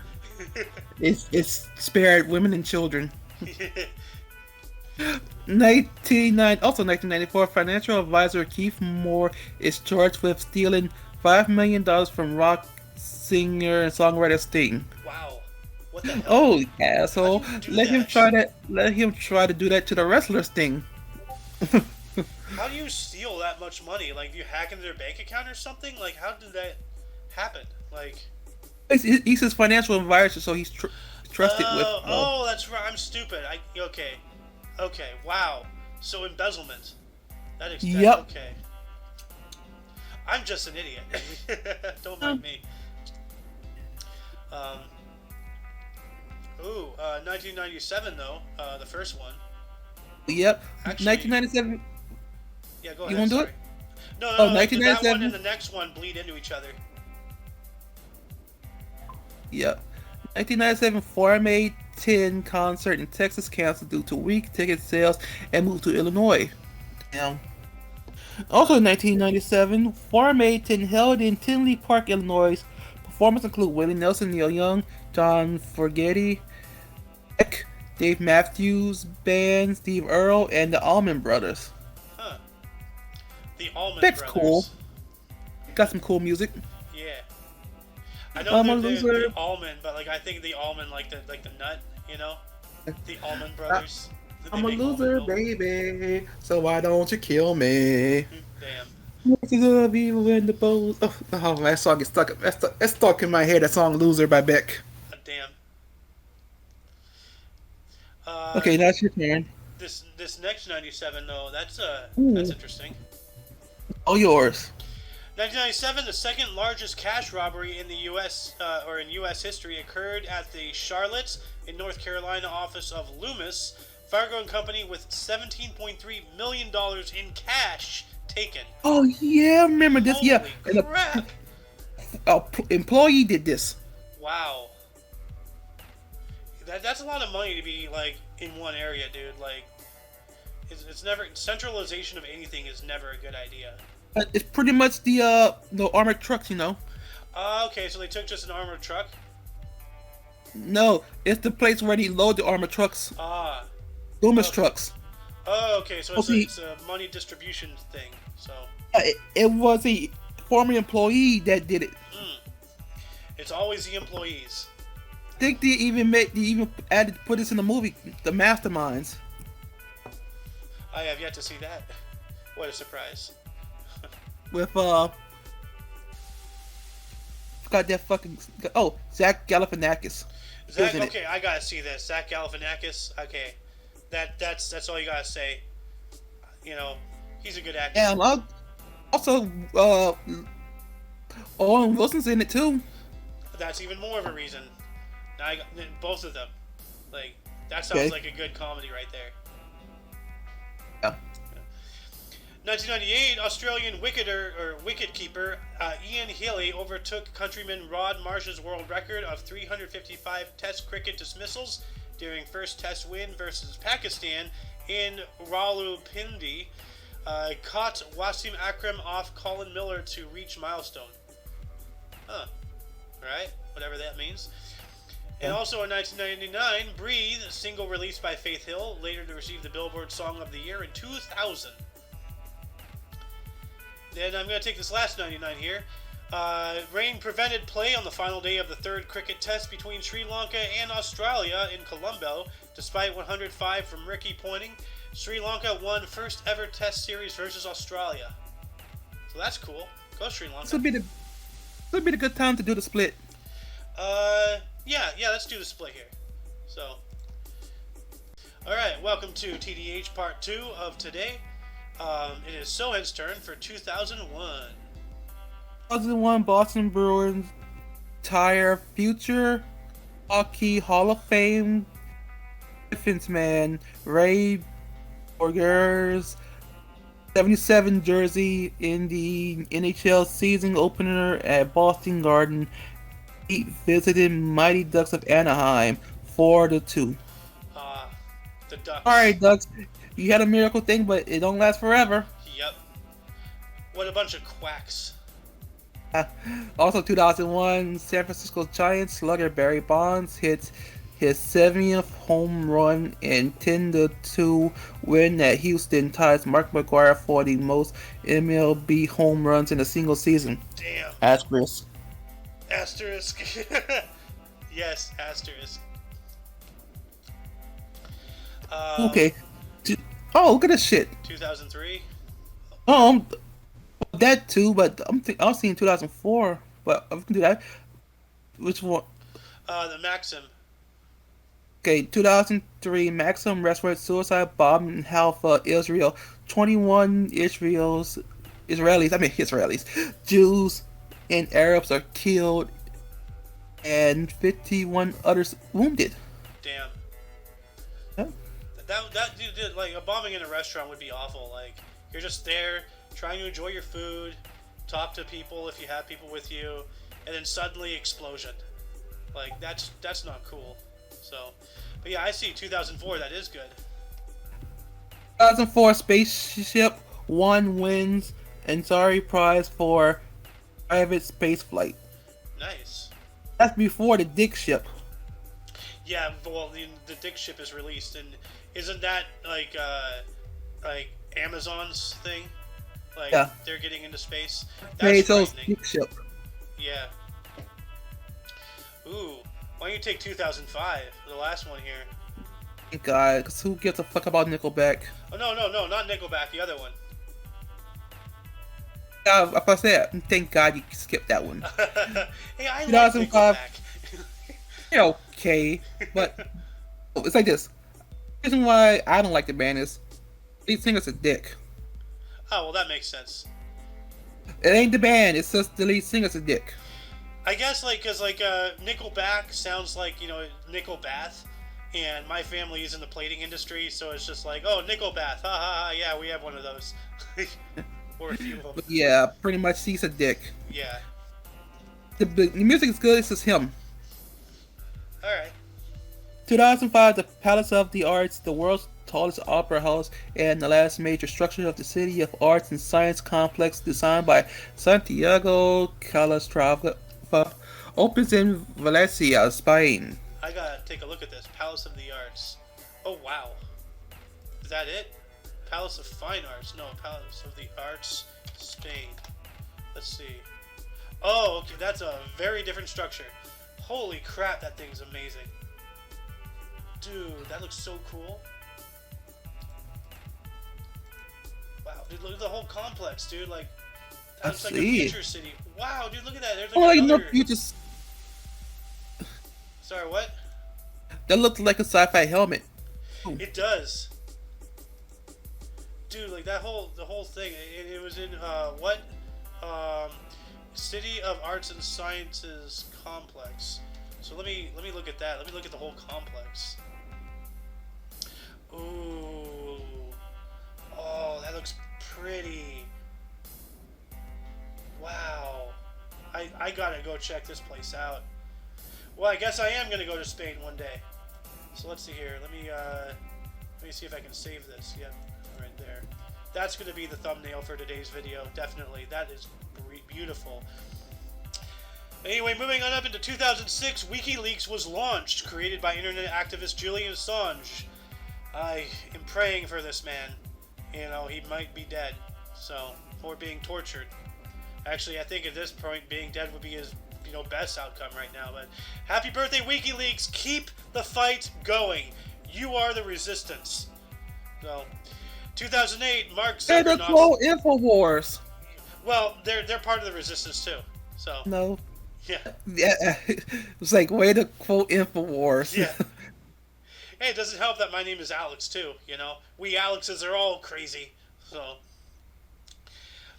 It's spared women and children. 1994, financial advisor Keith Moore is charged with stealing $5 million from rock singer and songwriter Sting. Wow. What the hell? Oh, asshole. Let him try to do that to the wrestler Sting. How do you steal that much money? Like, do you hack into their bank account or something? Like, how did that happen? Like, he's his financial advisor, so he's trusted with. Oh, that's right. I'm stupid. Okay. Wow. So embezzlement. That extends. Yep. Okay. I'm just an idiot. Don't mind me. 1997 though. The first one. Yep. Actually, 1997. Yeah, go ahead. You want to do it? No. 1997. That one and the next one bleed into each other. Yep. 1997 Farm Aid 10 concert in Texas canceled due to weak ticket sales and moved to Illinois. Damn. Also in 1997, Farm Aid 10 held in Tinley Park, Illinois. Performers include Willie Nelson, Neil Young, John Fogerty, Dave Matthews Band, Steve Earle, and the Allman Brothers. Huh. The Allman That's Brothers. Cool. Got some cool music. Yeah. I know they're loser. the almond, but like I think the almond like the nut, you know, the Allman Brothers. I'm a loser, baby, so why don't you kill me? Damn. What's the love even when the bows? Oh, that song is stuck. That's stuck in my head. That song "Loser" by Beck. Damn. Okay, that's your turn. this next 97 though, that's Ooh, interesting. all yours. 1997, the second largest cash robbery in the U.S. Or in U.S. history occurred at the Charlotte in North Carolina office of Loomis Fargo and Company with $17.3 million in cash taken. Oh yeah, I remember this. Yeah, Holy and crap! a employee did this. Wow. That's a lot of money to be like in one area, dude. Like, it's never centralization of anything is never a good idea. It's pretty much the armored trucks, you know. Okay, so they took just an armored truck. No, it's the place where they load the armored trucks, Ah. Loomis Okay. trucks. Oh, okay. So Okay, it's a money distribution thing. So it was a former employee that did it. it's always the employees. I think they even put this in the movie, The Masterminds. I have yet to see that. What a surprise. With got that fucking Zach Galifianakis. He was Zach. in it. Okay, I gotta see this. Zach Galifianakis. Okay, that's all you gotta say. You know, he's a good actor. And also Owen Wilson's in it too. That's even more of a reason. Now I got both of them. Like that sounds Okay. like a good comedy right there. Yeah. 1998, Australian wicketkeeper Ian Healy overtook countryman Rod Marsh's world record of 355 Test cricket dismissals during first Test win versus Pakistan in Rawalpindi. Caught Wasim Akram off Colin Miller to reach milestone. Huh. Right? Whatever that means. And also in 1999, Breathe, a single released by Faith Hill, later to receive the Billboard Song of the Year in 2000. Then I'm going to take this last 99 here. Rain prevented play on the final day of the third cricket test between Sri Lanka and Australia in Colombo, despite 105 from Ricky Ponting. Sri Lanka won first ever test series versus Australia. So that's cool. Go Sri Lanka. This would be the good time to do the split. Yeah, let's do the split here. So, alright, welcome to TDH Part 2 of today. It is Sohen's turn for 2001. 2001 Boston Bruins entire future hockey Hall of Fame defenseman Ray Borger's 77 jersey in the NHL season opener at Boston Garden. He visited Mighty Ducks of Anaheim 4-2. The Ducks. Alright, Ducks, you had a miracle thing, but it don't last forever. Yep. What a bunch of quacks. Also, 2001 San Francisco Giants slugger Barry Bonds hits his 70th home run and 10-2 win at Houston ties Mark McGwire for the most MLB home runs in a single season. Damn. Asterisk. Asterisk. Yes, asterisk. Okay. Oh, look at this shit. 2003. That too, but I was thinking 2004. But we can do that. Which one? The Maxim. Okay, 2003 Maxim restaurant suicide bomb in Haifa, Israel. 21 Israelis, Jews and Arabs are killed, and 51 others wounded. Damn. Huh? That dude, like a bombing in a restaurant would be awful. Like you're just there trying to enjoy your food, talk to people if you have people with you, and then suddenly explosion. Like that's not cool. So, but yeah, I see 2004. That is good. 2004 spaceship one wins Ansari Prize for private space flight. Nice. That's before the Dick ship. Yeah, well, the Dick ship is released, and isn't that like Amazon's thing? Like Yeah. they're getting into space. Okay, That's so frightening. Dick ship. Yeah. Ooh, why don't you take 2005, the last one here? Thank God, because who gives a fuck about Nickelback? Oh no, not Nickelback, the other one. If I said, thank God you skipped that one. Hey, I like 2005. Nickelback. You're okay, but it's like this. The reason why I don't like the band is lead singer's a dick. Oh, well, that makes sense. It ain't the band, it's just the lead singer's a dick. I guess, like, because, like, Nickelback sounds like, Nickelbath, and my family is in the plating industry, so it's just like, oh, Nickelbath, ha ha ha, yeah, we have one of those. Or a few of them. But yeah, pretty much he's a dick. Yeah. The music is good, it's just him. Alright. 2005, the Palace of the Arts, the world's tallest opera house and the last major structure of the City of Arts and Science complex designed by Santiago Calatrava, opens in Valencia, Spain. I gotta take a look at this. Palace of the Arts. Oh, wow. Is that it? Palace of Fine Arts. No, Palace of the Arts, Spain. Let's see. Oh, okay, that's a very different structure. Holy crap, that thing's amazing. Dude, that looks so cool. Wow, dude, look at the whole complex, dude. Like, that looks like a future city. Wow, dude, look at that. There's like another... you just... Sorry, what? That looks like a sci-fi helmet. It does. Dude, like the whole thing. It was in what? City of Arts and Sciences complex. So let me look at that. Let me look at the whole complex. Ooh. Oh, that looks pretty. Wow. I gotta go check this place out. Well, I guess I am gonna go to Spain one day. So let's see here. Let me see if I can save this. Yep, right there. That's gonna be the thumbnail for today's video. Definitely. That is beautiful. Anyway, moving on up into 2006, WikiLeaks was launched, created by internet activist Julian Assange. I am praying for this man. You know, he might be dead, so, or being tortured. Actually, I think at this point, being dead would be his, best outcome right now. But happy birthday, WikiLeaks! Keep the fight going. You are the resistance. So, 2008, Mark Zuckerberg. They're the quote InfoWars. Well, they're part of the resistance too. So. No. Yeah. Yeah. It's like way to quote InfoWars. Yeah. Hey, it doesn't help that my name is Alex too. We Alexes are all crazy. So.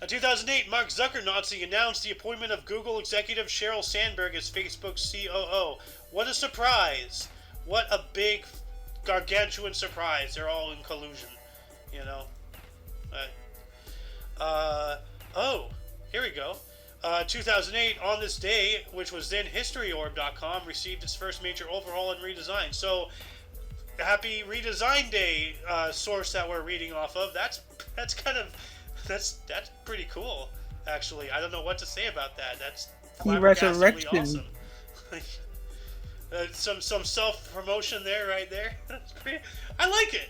In 2008, Mark Zuckerberg announced the appointment of Google executive Sheryl Sandberg as Facebook's COO. What a surprise! What a big, gargantuan surprise! They're all in collusion, Oh, here we go. 2008, on this day, which was then HistoryOrb.com, received its first major overhaul and redesign. So, happy redesign day, source that we're reading off of. That's pretty cool, actually. I don't know what to say about that. That's flabbergastingly awesome. Some self-promotion there, right there. That's pretty. I like it.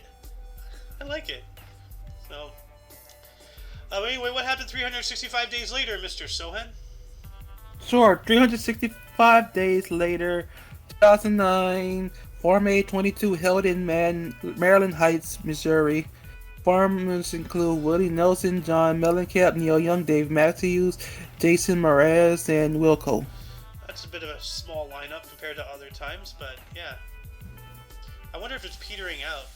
So, anyway, what happened 365 days later, Mr. Sohan? Sure, 365 days later, 2009, Farm Aid 22 held in Maryland Heights, Missouri. Farmers include Willie Nelson, John Mellencamp, Neil Young, Dave Matthews, Jason Mraz, and Wilco. That's a bit of a small lineup compared to other times, but yeah. I wonder if it's petering out,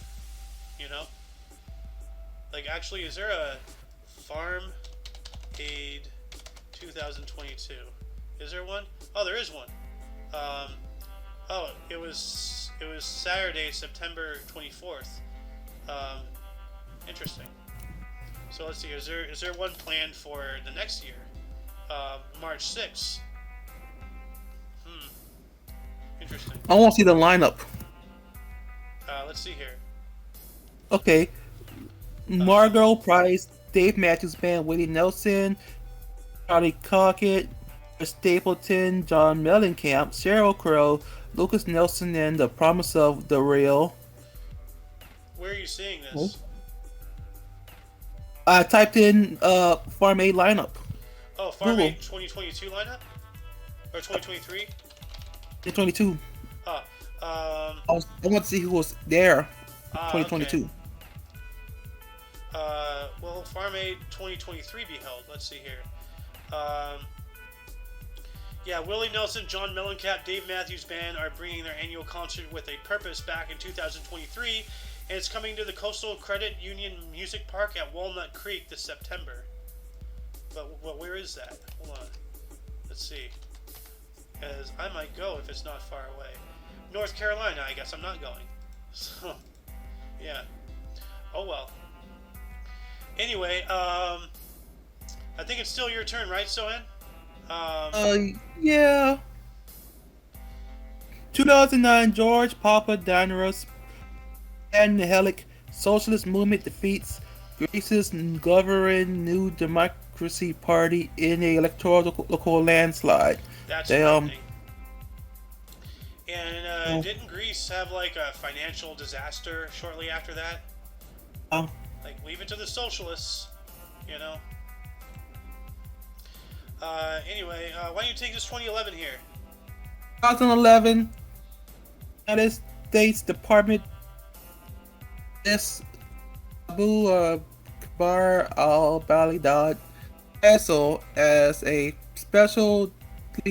Like, actually, is there a Farm Aid 2022? Is there one? Oh, there is one. It was Saturday, September 24th. Interesting. So let's see. Is there one planned for the next year? March 6th. Interesting. I want to see the lineup. Let's see here. Okay. Margot Price, Dave Matthews Band, Willie Nelson, Charlie Cockett, Stapleton, John Mellencamp, Sheryl Crow, Lucas Nelson, and The Promise of the Real. Where are you seeing this? I typed in Farm Aid lineup. Oh, Farm Aid 2022 lineup? Or 2023? 2022. I want to see who was there. 2022. Okay. Will Farm Aid 2023 be held? Let's see here. Willie Nelson, John Mellencamp, Dave Matthews Band are bringing their annual concert with a purpose back in 2023. and it's coming to the Coastal Credit Union Music Park at Walnut Creek this September. But where is that? Hold on. Let's see. Because I might go if it's not far away. North Carolina, I guess I'm not going. So, yeah. Oh well. Anyway, I think it's still your turn, right, Sohan? Yeah. 2009, George Papadopoulos and the Hellenic Socialist Movement defeats Greece's governing New Democracy Party in a electoral landslide. That's Damn. frightening. And didn't Greece have like a financial disaster shortly after that? Like, leave it to the socialists, you know? Anyway, why don't you take this 2011 here? 2011, United States Department Abu Bakr al-Baghdadi Essel as a specially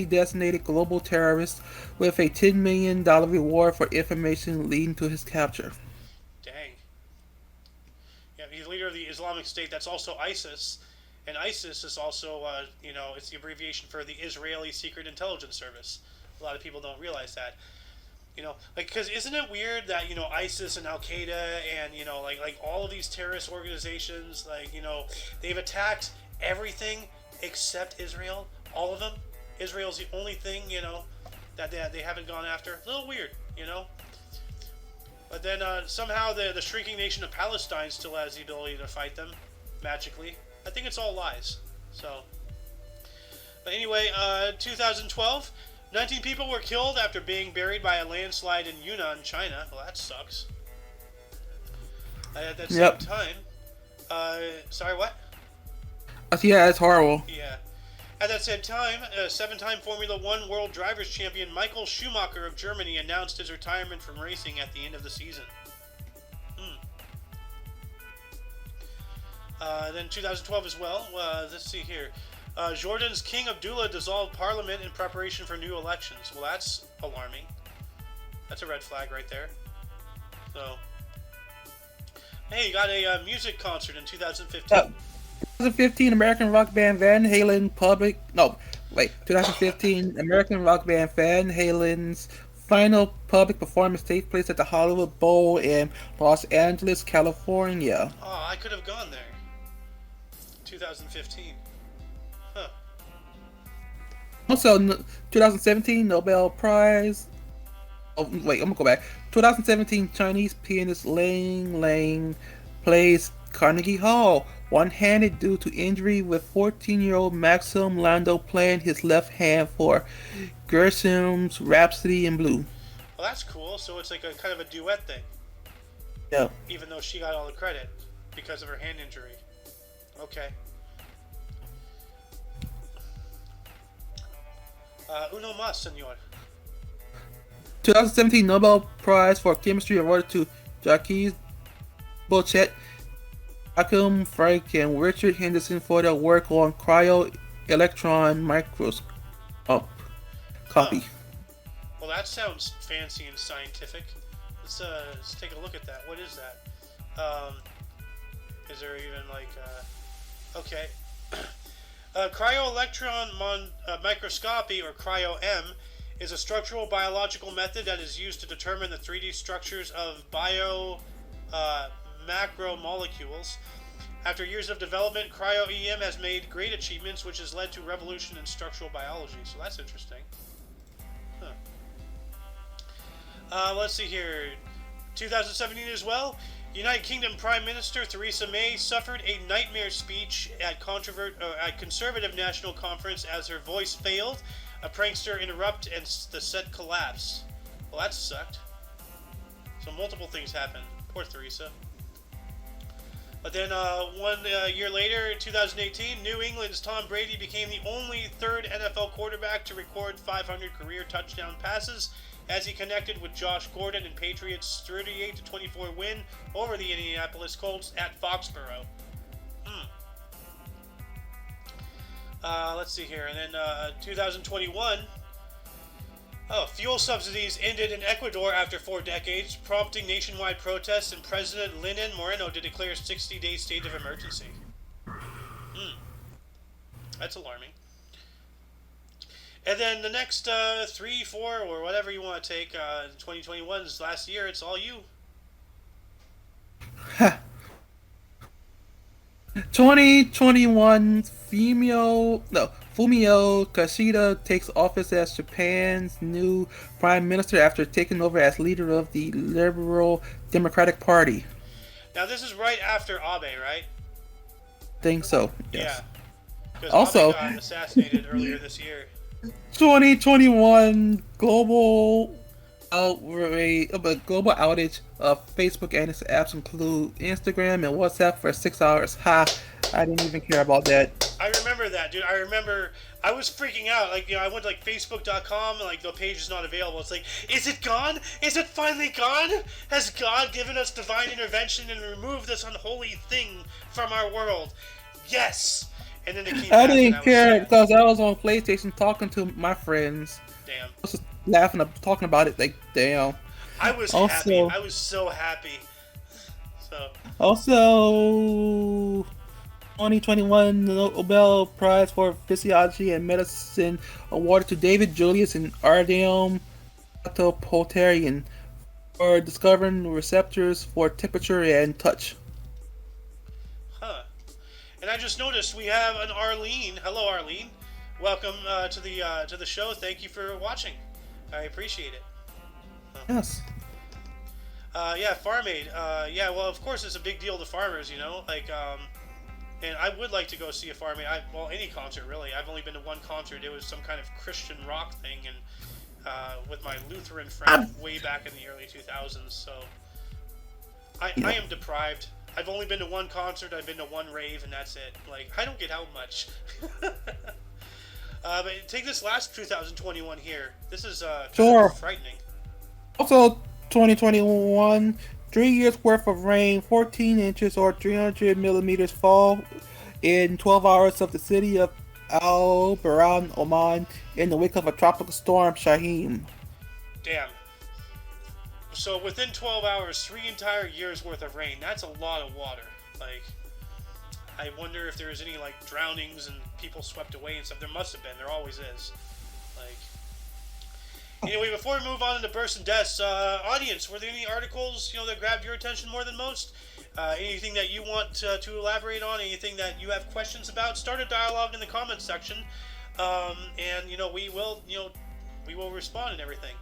designated global terrorist with a $10 million reward for information leading to his capture. Dang. Yeah, he's leader of the Islamic State. That's also ISIS. And ISIS is also, it's the abbreviation for the Israeli Secret Intelligence Service. A lot of people don't realize that. Because isn't it weird that, ISIS and Al-Qaeda and, like all of these terrorist organizations, they've attacked everything except Israel. All of them. Israel's the only thing, that they haven't gone after. A little weird, But then somehow the shrinking nation of Palestine still has the ability to fight them, magically. I think it's all lies. So, but anyway, 2012, 19 people were killed after being buried by a landslide in Yunnan, China. Well, that sucks. At that same time, sorry, what? Yeah, it's horrible. Yeah. At that same time, seven-time Formula One World Drivers' Champion Michael Schumacher of Germany announced his retirement from racing at the end of the season. Then 2012 as well. Let's see here. Jordan's King Abdullah dissolved parliament in preparation for new elections. Well, that's alarming. That's a red flag right there. So, hey, you got a music concert in 2015. 2015, American rock band Van Halen 2015, American rock band Van Halen's final public performance takes place at the Hollywood Bowl in Los Angeles, California. Oh, I could have gone there. 2015. Huh. Also, 2017 Nobel Prize. Oh, wait, I'm gonna go back. 2017 Chinese pianist Lang Lang plays Carnegie Hall one-handed due to injury, with 14-year-old Maxim Lando playing his left hand for Gershwin's Rhapsody in Blue. Well, that's cool. So it's like a kind of a duet thing. Yeah. Even though she got all the credit because of her hand injury. Okay. Uno más, senor. 2017 Nobel Prize for Chemistry awarded to Jacques Bochet, Joachim Frank, and Richard Henderson for their work on cryo-electron microscopy. Well, that sounds fancy and scientific. Let's take a look at that. What is that? Is there even like okay. Cryo-electron microscopy, or cryo-M, is a structural biological method that is used to determine the 3D structures of macromolecules. After years of development, cryo-EM has made great achievements, which has led to revolution in structural biology. So that's interesting. Let's see here. 2017 as well. United Kingdom Prime Minister Theresa May suffered a nightmare speech at Conservative National Conference as her voice failed. A prankster interrupted and the set collapsed. Well, that sucked. So multiple things happened. Poor Theresa. But then 1 year later, 2018, New England's Tom Brady became the only third NFL quarterback to record 500 career touchdown passes as he connected with Josh Gordon in Patriots' 38-24 win over the Indianapolis Colts at Foxborough. Let's see here. And then 2021, Oh, fuel subsidies ended in Ecuador after 4 decades, prompting nationwide protests, and President Lenin Moreno to declare a 60-day state of emergency. That's alarming. And then the next 3, 4, or whatever you want to take, 2021's last year, it's all you. 2021 Fumio Kishida takes office as Japan's new prime minister after taking over as leader of the Liberal Democratic Party. Now, this is right after Abe, right? Think so. Yes. Yeah. Because Also, Abe got assassinated earlier this year. 2021 global outage of Facebook and its apps include Instagram and WhatsApp for 6 hours. Ha! I didn't even care about that. I remember that, dude. I remember I was freaking out. Like, I went to like Facebook.com and like the page is not available. It's like, is it gone? Is it finally gone? Has God given us divine intervention and removed this unholy thing from our world? Yes. And then it came I back didn't and care because I was on PlayStation talking to my friends. Damn. I was just laughing, talking about it. Like, damn. I was also, happy. I was so happy. So. Also, 2021 Nobel Prize for Physiology and Medicine awarded to David Julius and Ardem Potarian for discovering receptors for temperature and touch. Huh. And I just noticed we have an Arlene. Hello, Arlene. Welcome to the show. Thank you for watching. I appreciate it. Yes. Yeah, Farm Aid. Yeah, well, of course, it's a big deal to farmers, you know. Like, and I would like to go see a Farm Aid. Well, any concert really. I've only been to one concert. It was some kind of Christian rock thing, and with my Lutheran friend way back in the early 2000s. So I am deprived. I've only been to one concert. I've been to one rave, and that's it. Like, I don't get out much. But take this last 2021 here. This is kind of frightening. Also, 2021, 3 years worth of rain, 14 inches or 300 millimeters fall in 12 hours of the city of Al Baran, Oman, in the wake of a tropical storm, Shaheen. Damn. So within 12 hours, 3 entire years worth of rain. That's a lot of water. Like, I wonder if there's any, like, drownings and people swept away and stuff. There must have been. There always is. Like, anyway, before we move on into births and deaths, audience, were there any articles, you know, that grabbed your attention more than most? Anything that you want to elaborate on? Anything that you have questions about? Start a dialogue in the comments section, and you know we will respond and everything.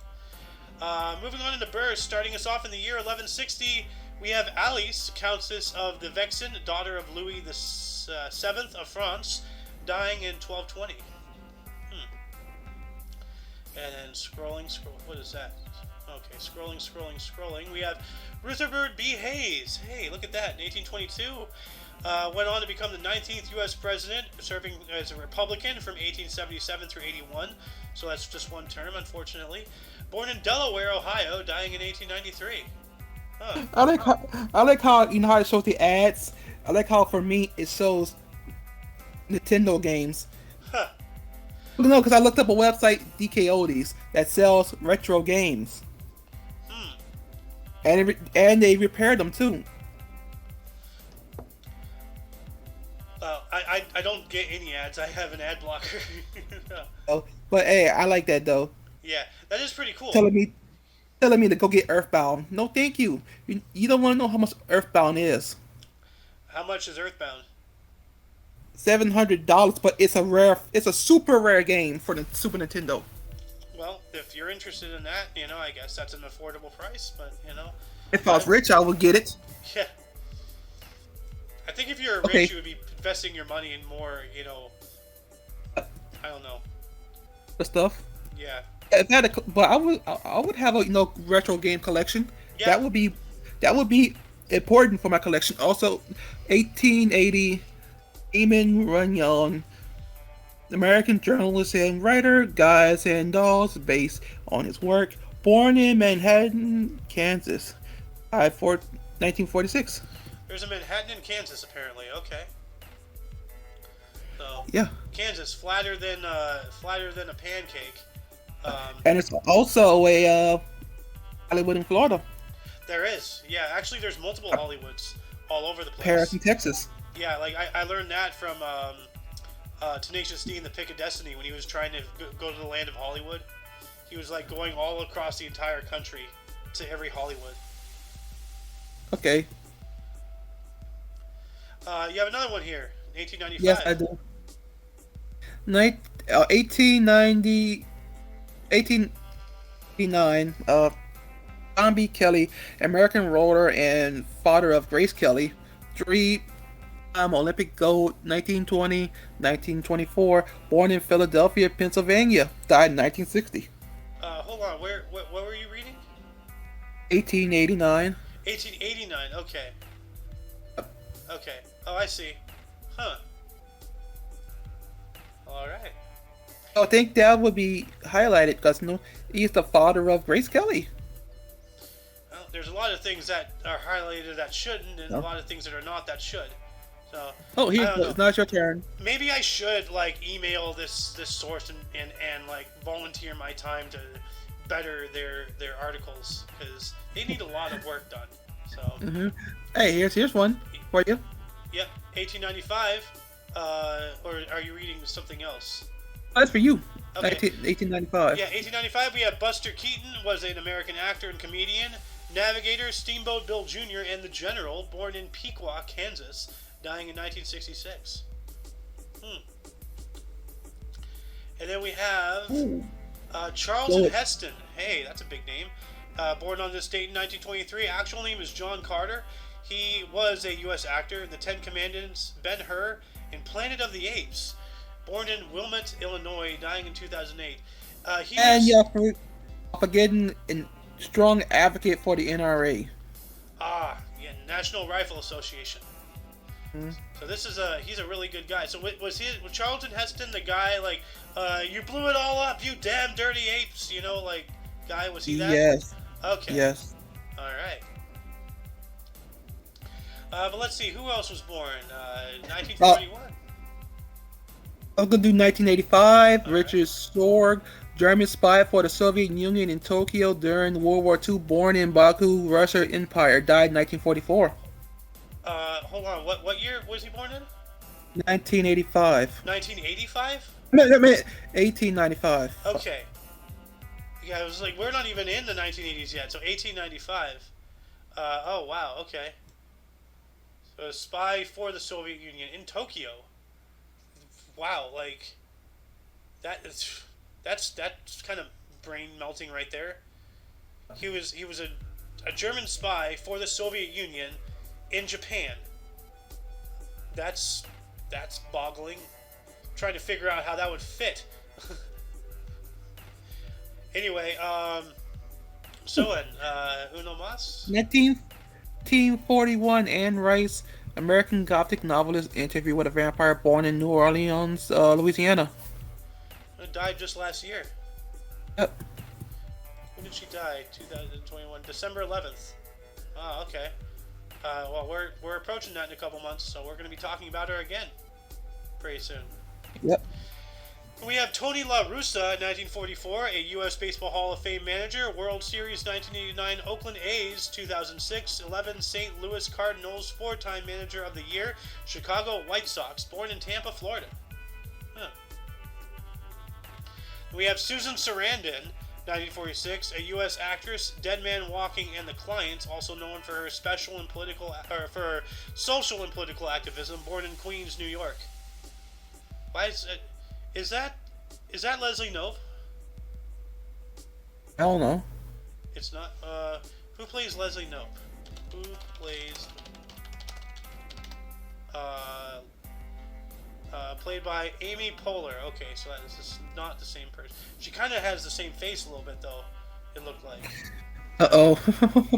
Moving on into births, starting us off in the year 1160, we have Alice, Countess of the Vexin, daughter of Louis the Seventh of France, dying in 1220. And then scrolling, what is that? Okay, scrolling. We have Rutherford B. Hayes. Hey, look at that. In 1822, went on to become the 19th U.S. president, serving as a Republican from 1877 through 81. So that's just one term, unfortunately. Born in Delaware, Ohio, dying in 1893. Huh. I like how you know how it shows the ads. I like how for me it shows Nintendo games. Huh. No, because I looked up a website, DKODs, that sells retro games. And they repair them too. I don't get any ads. I have an ad blocker. Oh, but hey, I like that though. Yeah, that is pretty cool. Telling me to go get Earthbound. No, thank you. You don't want to know how much Earthbound is. How much is Earthbound? $700, but it's a super rare game for the Super Nintendo. Well, if you're interested in that, you know, I guess that's an affordable price, but, you know. If I was rich, I would get it. Yeah. I think if you're rich, you would be investing your money in more, you know, I don't know. The stuff. Yeah. But I would have a retro game collection. Yeah. That would be important for my collection. Also, 1880, Eamon Runyon, American journalist and writer, Guys and Dolls, based on his work. Born in Manhattan, Kansas, 1946. There's a Manhattan in Kansas, apparently. Okay. So yeah, Kansas, flatter than a pancake. And it's also a Hollywood in Florida, There is, yeah. Actually, there's multiple Hollywoods all over the Paris place. in Texas. Yeah, like I learned that from Tenacious D in The Pick of Destiny when he was trying to go to the land of Hollywood. He was like going all across the entire country to every Hollywood. Okay. You have another one here, 1895. Yes, I do. 1890, 1889. John B. Kelly, American roller and father of Grace Kelly, three-time Olympic gold, 1920, 1924. Born in Philadelphia, Pennsylvania. Died in 1960. Hold on, what were you reading? 1889. 1889. Okay. Okay. Oh, I see. Huh. All right. I think that would be highlighted because he's the father of Grace Kelly. Well, there's a lot of things that are highlighted that shouldn't, and a lot of things that are not that should. So. Oh, it's not your turn. Maybe I should like email this source and like volunteer my time to better their articles because they need a lot of work done. So. Mm-hmm. Hey, here's one for you. Yep, 1895. Or are you reading something else? Oh, that's for you. Okay. 1895. Yeah, 1895. We have Buster Keaton, was an American actor and comedian, navigator, Steamboat Bill Jr., and the General, born in Pequot, Kansas, dying in 1966. And then we have Charlton Heston. Hey, that's a big name. Born on this date in 1923. Actual name is John Carter. He was a U.S. actor in The Ten Commandments, Ben-Hur, and Planet of the Apes. Born in Wilmette, Illinois, dying in 2008. You're forgetting a strong advocate for the NRA. Yeah, National Rifle Association. Mm-hmm. So he's a really good guy. So was Charlton Heston the guy like, you blew it all up, you damn dirty apes, guy? Was he that? Yes. Okay. Yes. All right. But let's see, who else was born? 1941. I'm gonna do 1985. All Richard right. Sorg, German spy for the Soviet Union in Tokyo during World War II. Born in Baku, Russia Empire. Died in 1944. Hold on. What year was he born in? 1985. 1985? I mean, 1895. Okay. Yeah, I was like, we're not even in the 1980s yet. So 1895. Oh wow. Okay. So a spy for the Soviet Union in Tokyo. Wow, like that's kind of brain melting right there. He was a German spy for the Soviet Union in Japan. That's boggling. Trying to figure out how that would fit. Anyway, uno más? 1941, Anne Rice, American Gothic novelist, interview with a vampire, born in New Orleans, Louisiana. Died just last year. Yep. When did she die? 2021, December 11th. Oh, okay. Well, we're approaching that in a couple months, so we're going to be talking about her again pretty soon. Yep. We have Tony La Russa, 1944, a U.S. Baseball Hall of Fame manager, World Series 1989 Oakland A's, 2006, 11 St. Louis Cardinals, four-time manager of the year, Chicago White Sox, born in Tampa, Florida. Huh. We have Susan Sarandon, 1946, a U.S. actress, Dead Man Walking and the Clients, also known for her social and political activism, born in Queens, New York. Why is that Leslie Knope? I don't know. It's not. Who plays Leslie Knope? Who plays? Played by Amy Poehler. Okay, so this is not the same person. She kind of has the same face a little bit, though. It looked like. Uh-oh.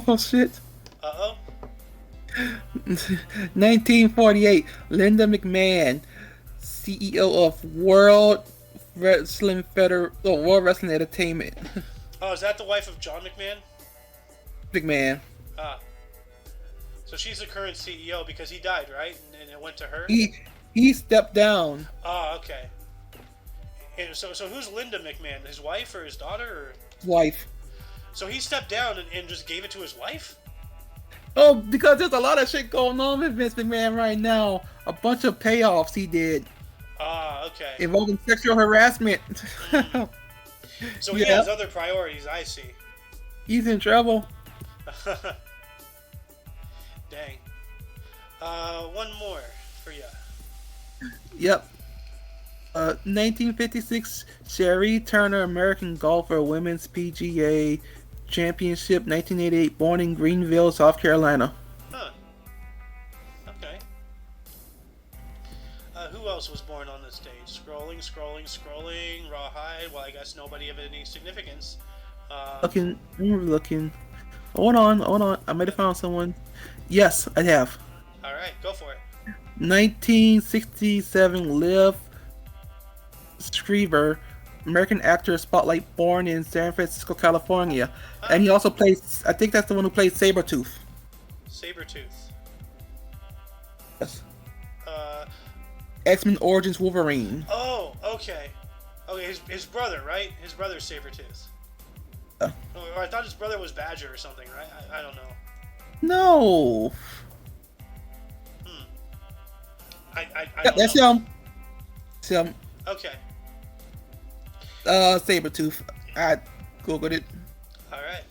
Oh, shit. Uh-oh. 1948, Linda McMahon, CEO of World Wrestling Entertainment. Oh, is that the wife of John McMahon? McMahon. Ah. So she's the current CEO because he died, right? And it went to her? He stepped down. Oh, okay. And so who's Linda McMahon? His wife or his daughter? Or... Wife. So he stepped down and just gave it to his wife? Oh, because there's a lot of shit going on with Vince McMahon right now. A bunch of payoffs he did. Ah, okay. Involving sexual harassment. Mm. So he has other priorities, I see. He's in trouble. Dang. One more for you. Yep. 1956, Sherry Turner, American golfer, Women's PGA Championship, 1988, born in Greenville, South Carolina. Huh. Okay. Who else was born on this stage? Scrolling. Rawhide. Well, I guess nobody of any significance. Looking. Hold on. I might have found someone. Yes, I have. All right, go for it. 1967, Liv Schreiber, American actor, Spotlight, born in San Francisco, California. And he also plays, I think that's the one who played Sabretooth. Sabretooth. Yes. X-Men Origins Wolverine. Oh, okay. Okay, his brother, right? His brother's Sabretooth. Or I thought his brother was Badger or something, right? I don't know. No. I don't that's know. him. It's him. Okay. Sabretooth. I googled it. Alright.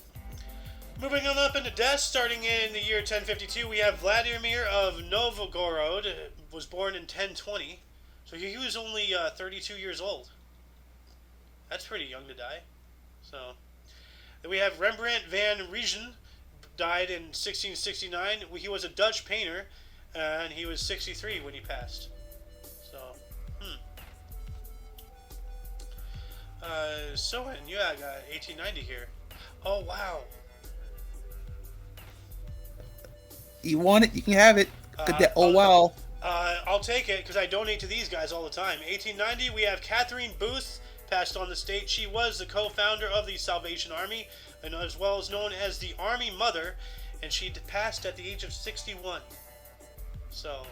Moving on up into death, starting in the year 1052, we have Vladimir of Novgorod, was born in 1020. So he was only 32 years old. That's pretty young to die. So then we have Rembrandt van Rijn, died in 1669. He was a Dutch painter, and he was 63 when he passed. So, you got 1890 here. Oh, wow. You want it, you can have it. Wow. I'll take it because I donate to these guys all the time. 1890, we have Catherine Booth, passed on the state. She was the co-founder of the Salvation Army, and as well as known as the Army Mother, and she passed at the age of 61. So,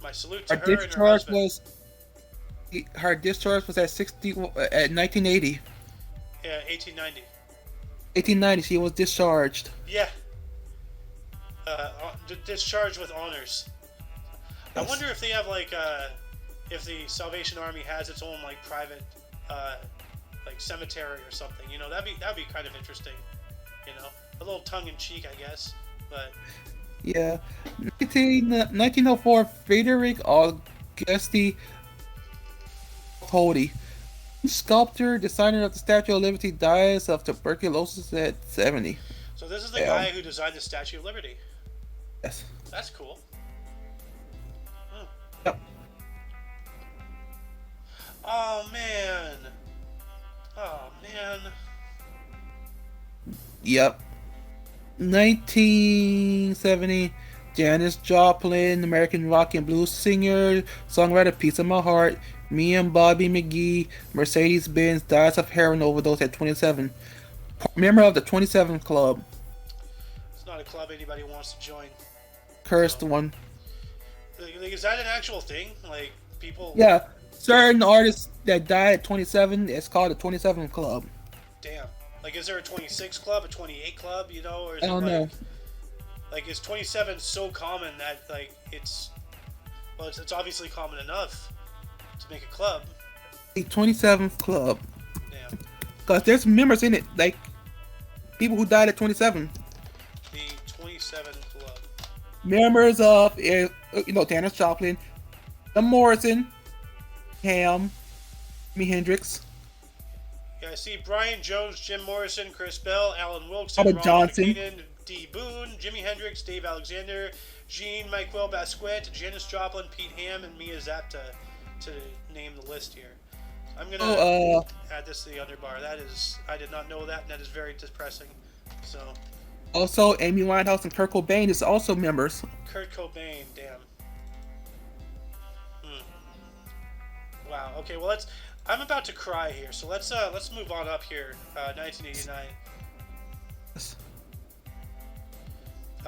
my salute to her and her husband. Her discharge was at 1980. Yeah, 1890. 1890, she was discharged. Yeah. Discharged with honors. Yes. I wonder if they have if the Salvation Army has its own private cemetery or something. You know, that'd be kind of interesting. You know, a little tongue in cheek, I guess, but. Yeah. 1904, Frederick Auguste Cody, sculptor, designer of the Statue of Liberty, dies of tuberculosis at 70. So this is the guy who designed the Statue of Liberty. Yes. That's cool. Yep. Oh man. Yep. 1970, Janis Joplin, American rock and blues singer, songwriter, Piece of My Heart. Me and Bobby McGee, Mercedes-Benz, dies of heroin overdose at 27. Member of the 27 Club. It's not a club anybody wants to join. Cursed one. Is that an actual thing? Like, people... Yeah. Certain artists that die at 27, it's called the 27 Club. Damn. Like, is there a 26 club, a 28 club, you know? Or is I don't know. Like, is 27 so common that, it's... Well, it's obviously common enough to make a club. The 27th Club. Damn. Because there's members in it, like people who died at 27. The 27 Club. Members of, Janis Joplin, the Morrison, Ham, Jimi Hendrix. Yeah, I see Brian Jones, Jim Morrison, Chris Bell, Alan Wilson, Robert Ronald Johnson, McKinnon, D. Boone, Jimi Hendrix, Dave Alexander, Jean-Michel Basquiat, Janis Joplin, Pete Ham, and Mia Zapata to name the list here. I'm gonna add this to the underbar. That is, I did not know that, and that is very depressing. So. Also, Amy Winehouse and Kurt Cobain is also members. Kurt Cobain, damn. Wow. Okay. Well, I'm about to cry here, so let's move on up here. 1989.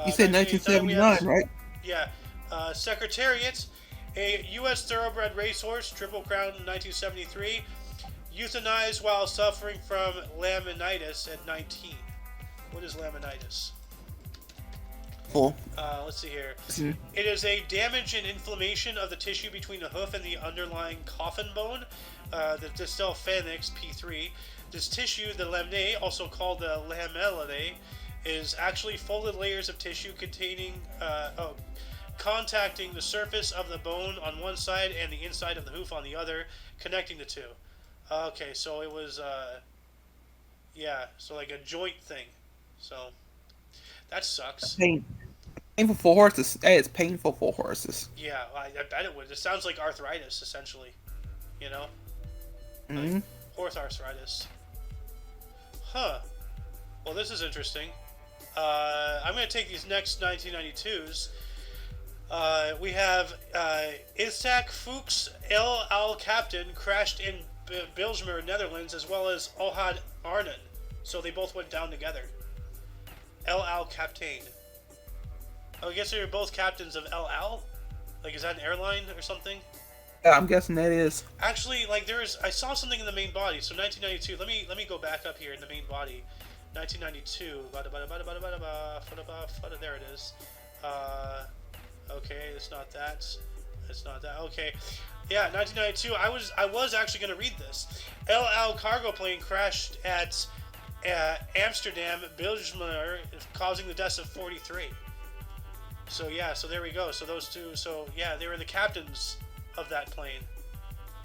You said 1979, right? Yeah. Secretariat, A U.S. thoroughbred racehorse, Triple Crown in 1973, euthanized while suffering from laminitis at 19. What is laminitis? Full. Let's see here. It is a damage and inflammation of the tissue between the hoof and the underlying coffin bone, the distal phalanx P3. This tissue, the laminae, also called the lamellae, is actually folded layers of tissue contacting the surface of the bone on one side and the inside of the hoof on the other, connecting the two. Okay, so it was, so like a joint thing. So that sucks. Painful for horses. Hey, it's painful for horses. Yeah, I bet it would. It sounds like arthritis, essentially. You know? Mm-hmm. Like horse arthritis. Huh. Well, this is interesting. I'm going to take these next 1992s. We have Isaac Fuchs El Al Captain crashed in Bilsmer, Netherlands, as well as Ohad Arnon. So they both went down together. El Al Captain. Oh, I guess they're both captains of El Al? Like, is that an airline or something? Yeah, I'm guessing that is. Actually, like, I saw something in the main body. So 1992. Let me go back up here in the main body. 1992. There it is. Okay, it's not that. It's not that. Okay. Yeah, 1992. I was actually going to read this. El Al cargo plane crashed at Amsterdam, Bilsmer, causing the deaths of 43. So yeah, so there we go. So those two, so yeah, they were the captains of that plane.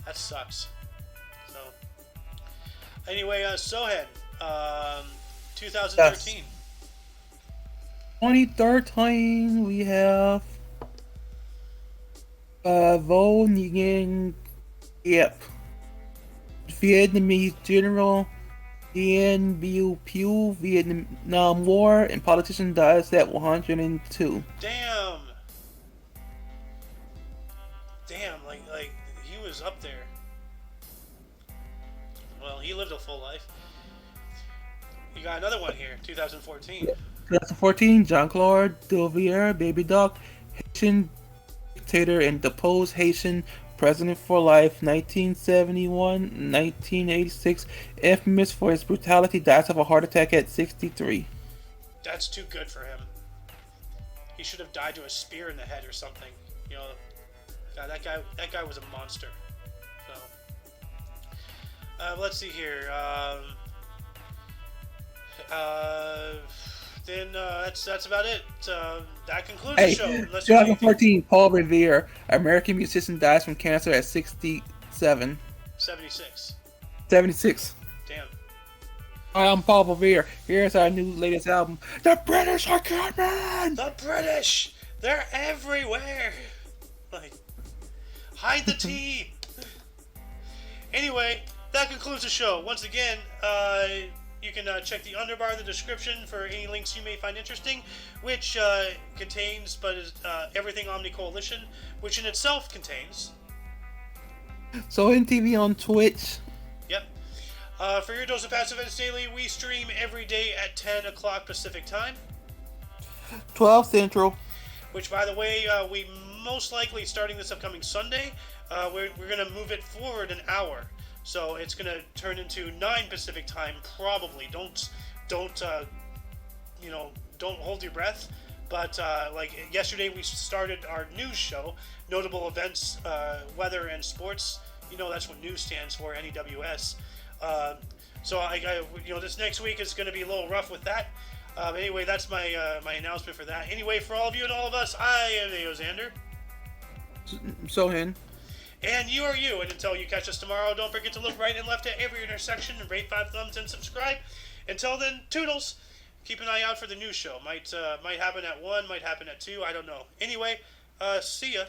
That sucks. So anyway, Sohen, 2013. Yes. 2013, we have Vo Nguyen Yep, Vietnamese general. Dien Biu Piu, Vietnam War, and politician dies at 102. Damn, like he was up there. Well, he lived a full life. You got another one here, 2014. 2014, Jean-Claude Duvalier, baby doc, Haitian dictator and deposed Haitian president for life, 1971-1986, infamous for his brutality, dies of a heart attack at 63. That's too good for him. He should have died to a spear in the head or something. You know, God, that guy was a monster. So, let's see here. Then that's about it. That concludes the show. 2014, Paul Revere, American musician, dies from cancer at 67. 76. 76. Damn. Hi, I'm Paul Revere. Here's our new latest album. The British are coming! The British! They're everywhere! Like, hide the tea! Anyway, that concludes the show. Once again, you can check the underbar in the description for any links you may find interesting, which contains everything Omni Coalition, which in itself contains. So NTV on Twitch. Yep. For your dose of passive events daily, we stream every day at 10 o'clock Pacific time. 12 Central. Which, by the way, we most likely, starting this upcoming Sunday, we're going to move it forward an hour. So it's gonna turn into 9 Pacific time, probably. Don't hold your breath. But like yesterday, we started our news show, notable events, weather, and sports. You know that's what news stands for, NEWS. So this next week is gonna be a little rough with that. Anyway, that's my my announcement for that. Anyway, for all of you and all of us, I am Aozander. Sohan. And you are you. And until you catch us tomorrow, don't forget to look right and left at every intersection and rate 5 thumbs and subscribe. Until then, toodles. Keep an eye out for the news show. Might happen at 1, might happen at 2. I don't know. Anyway, see ya.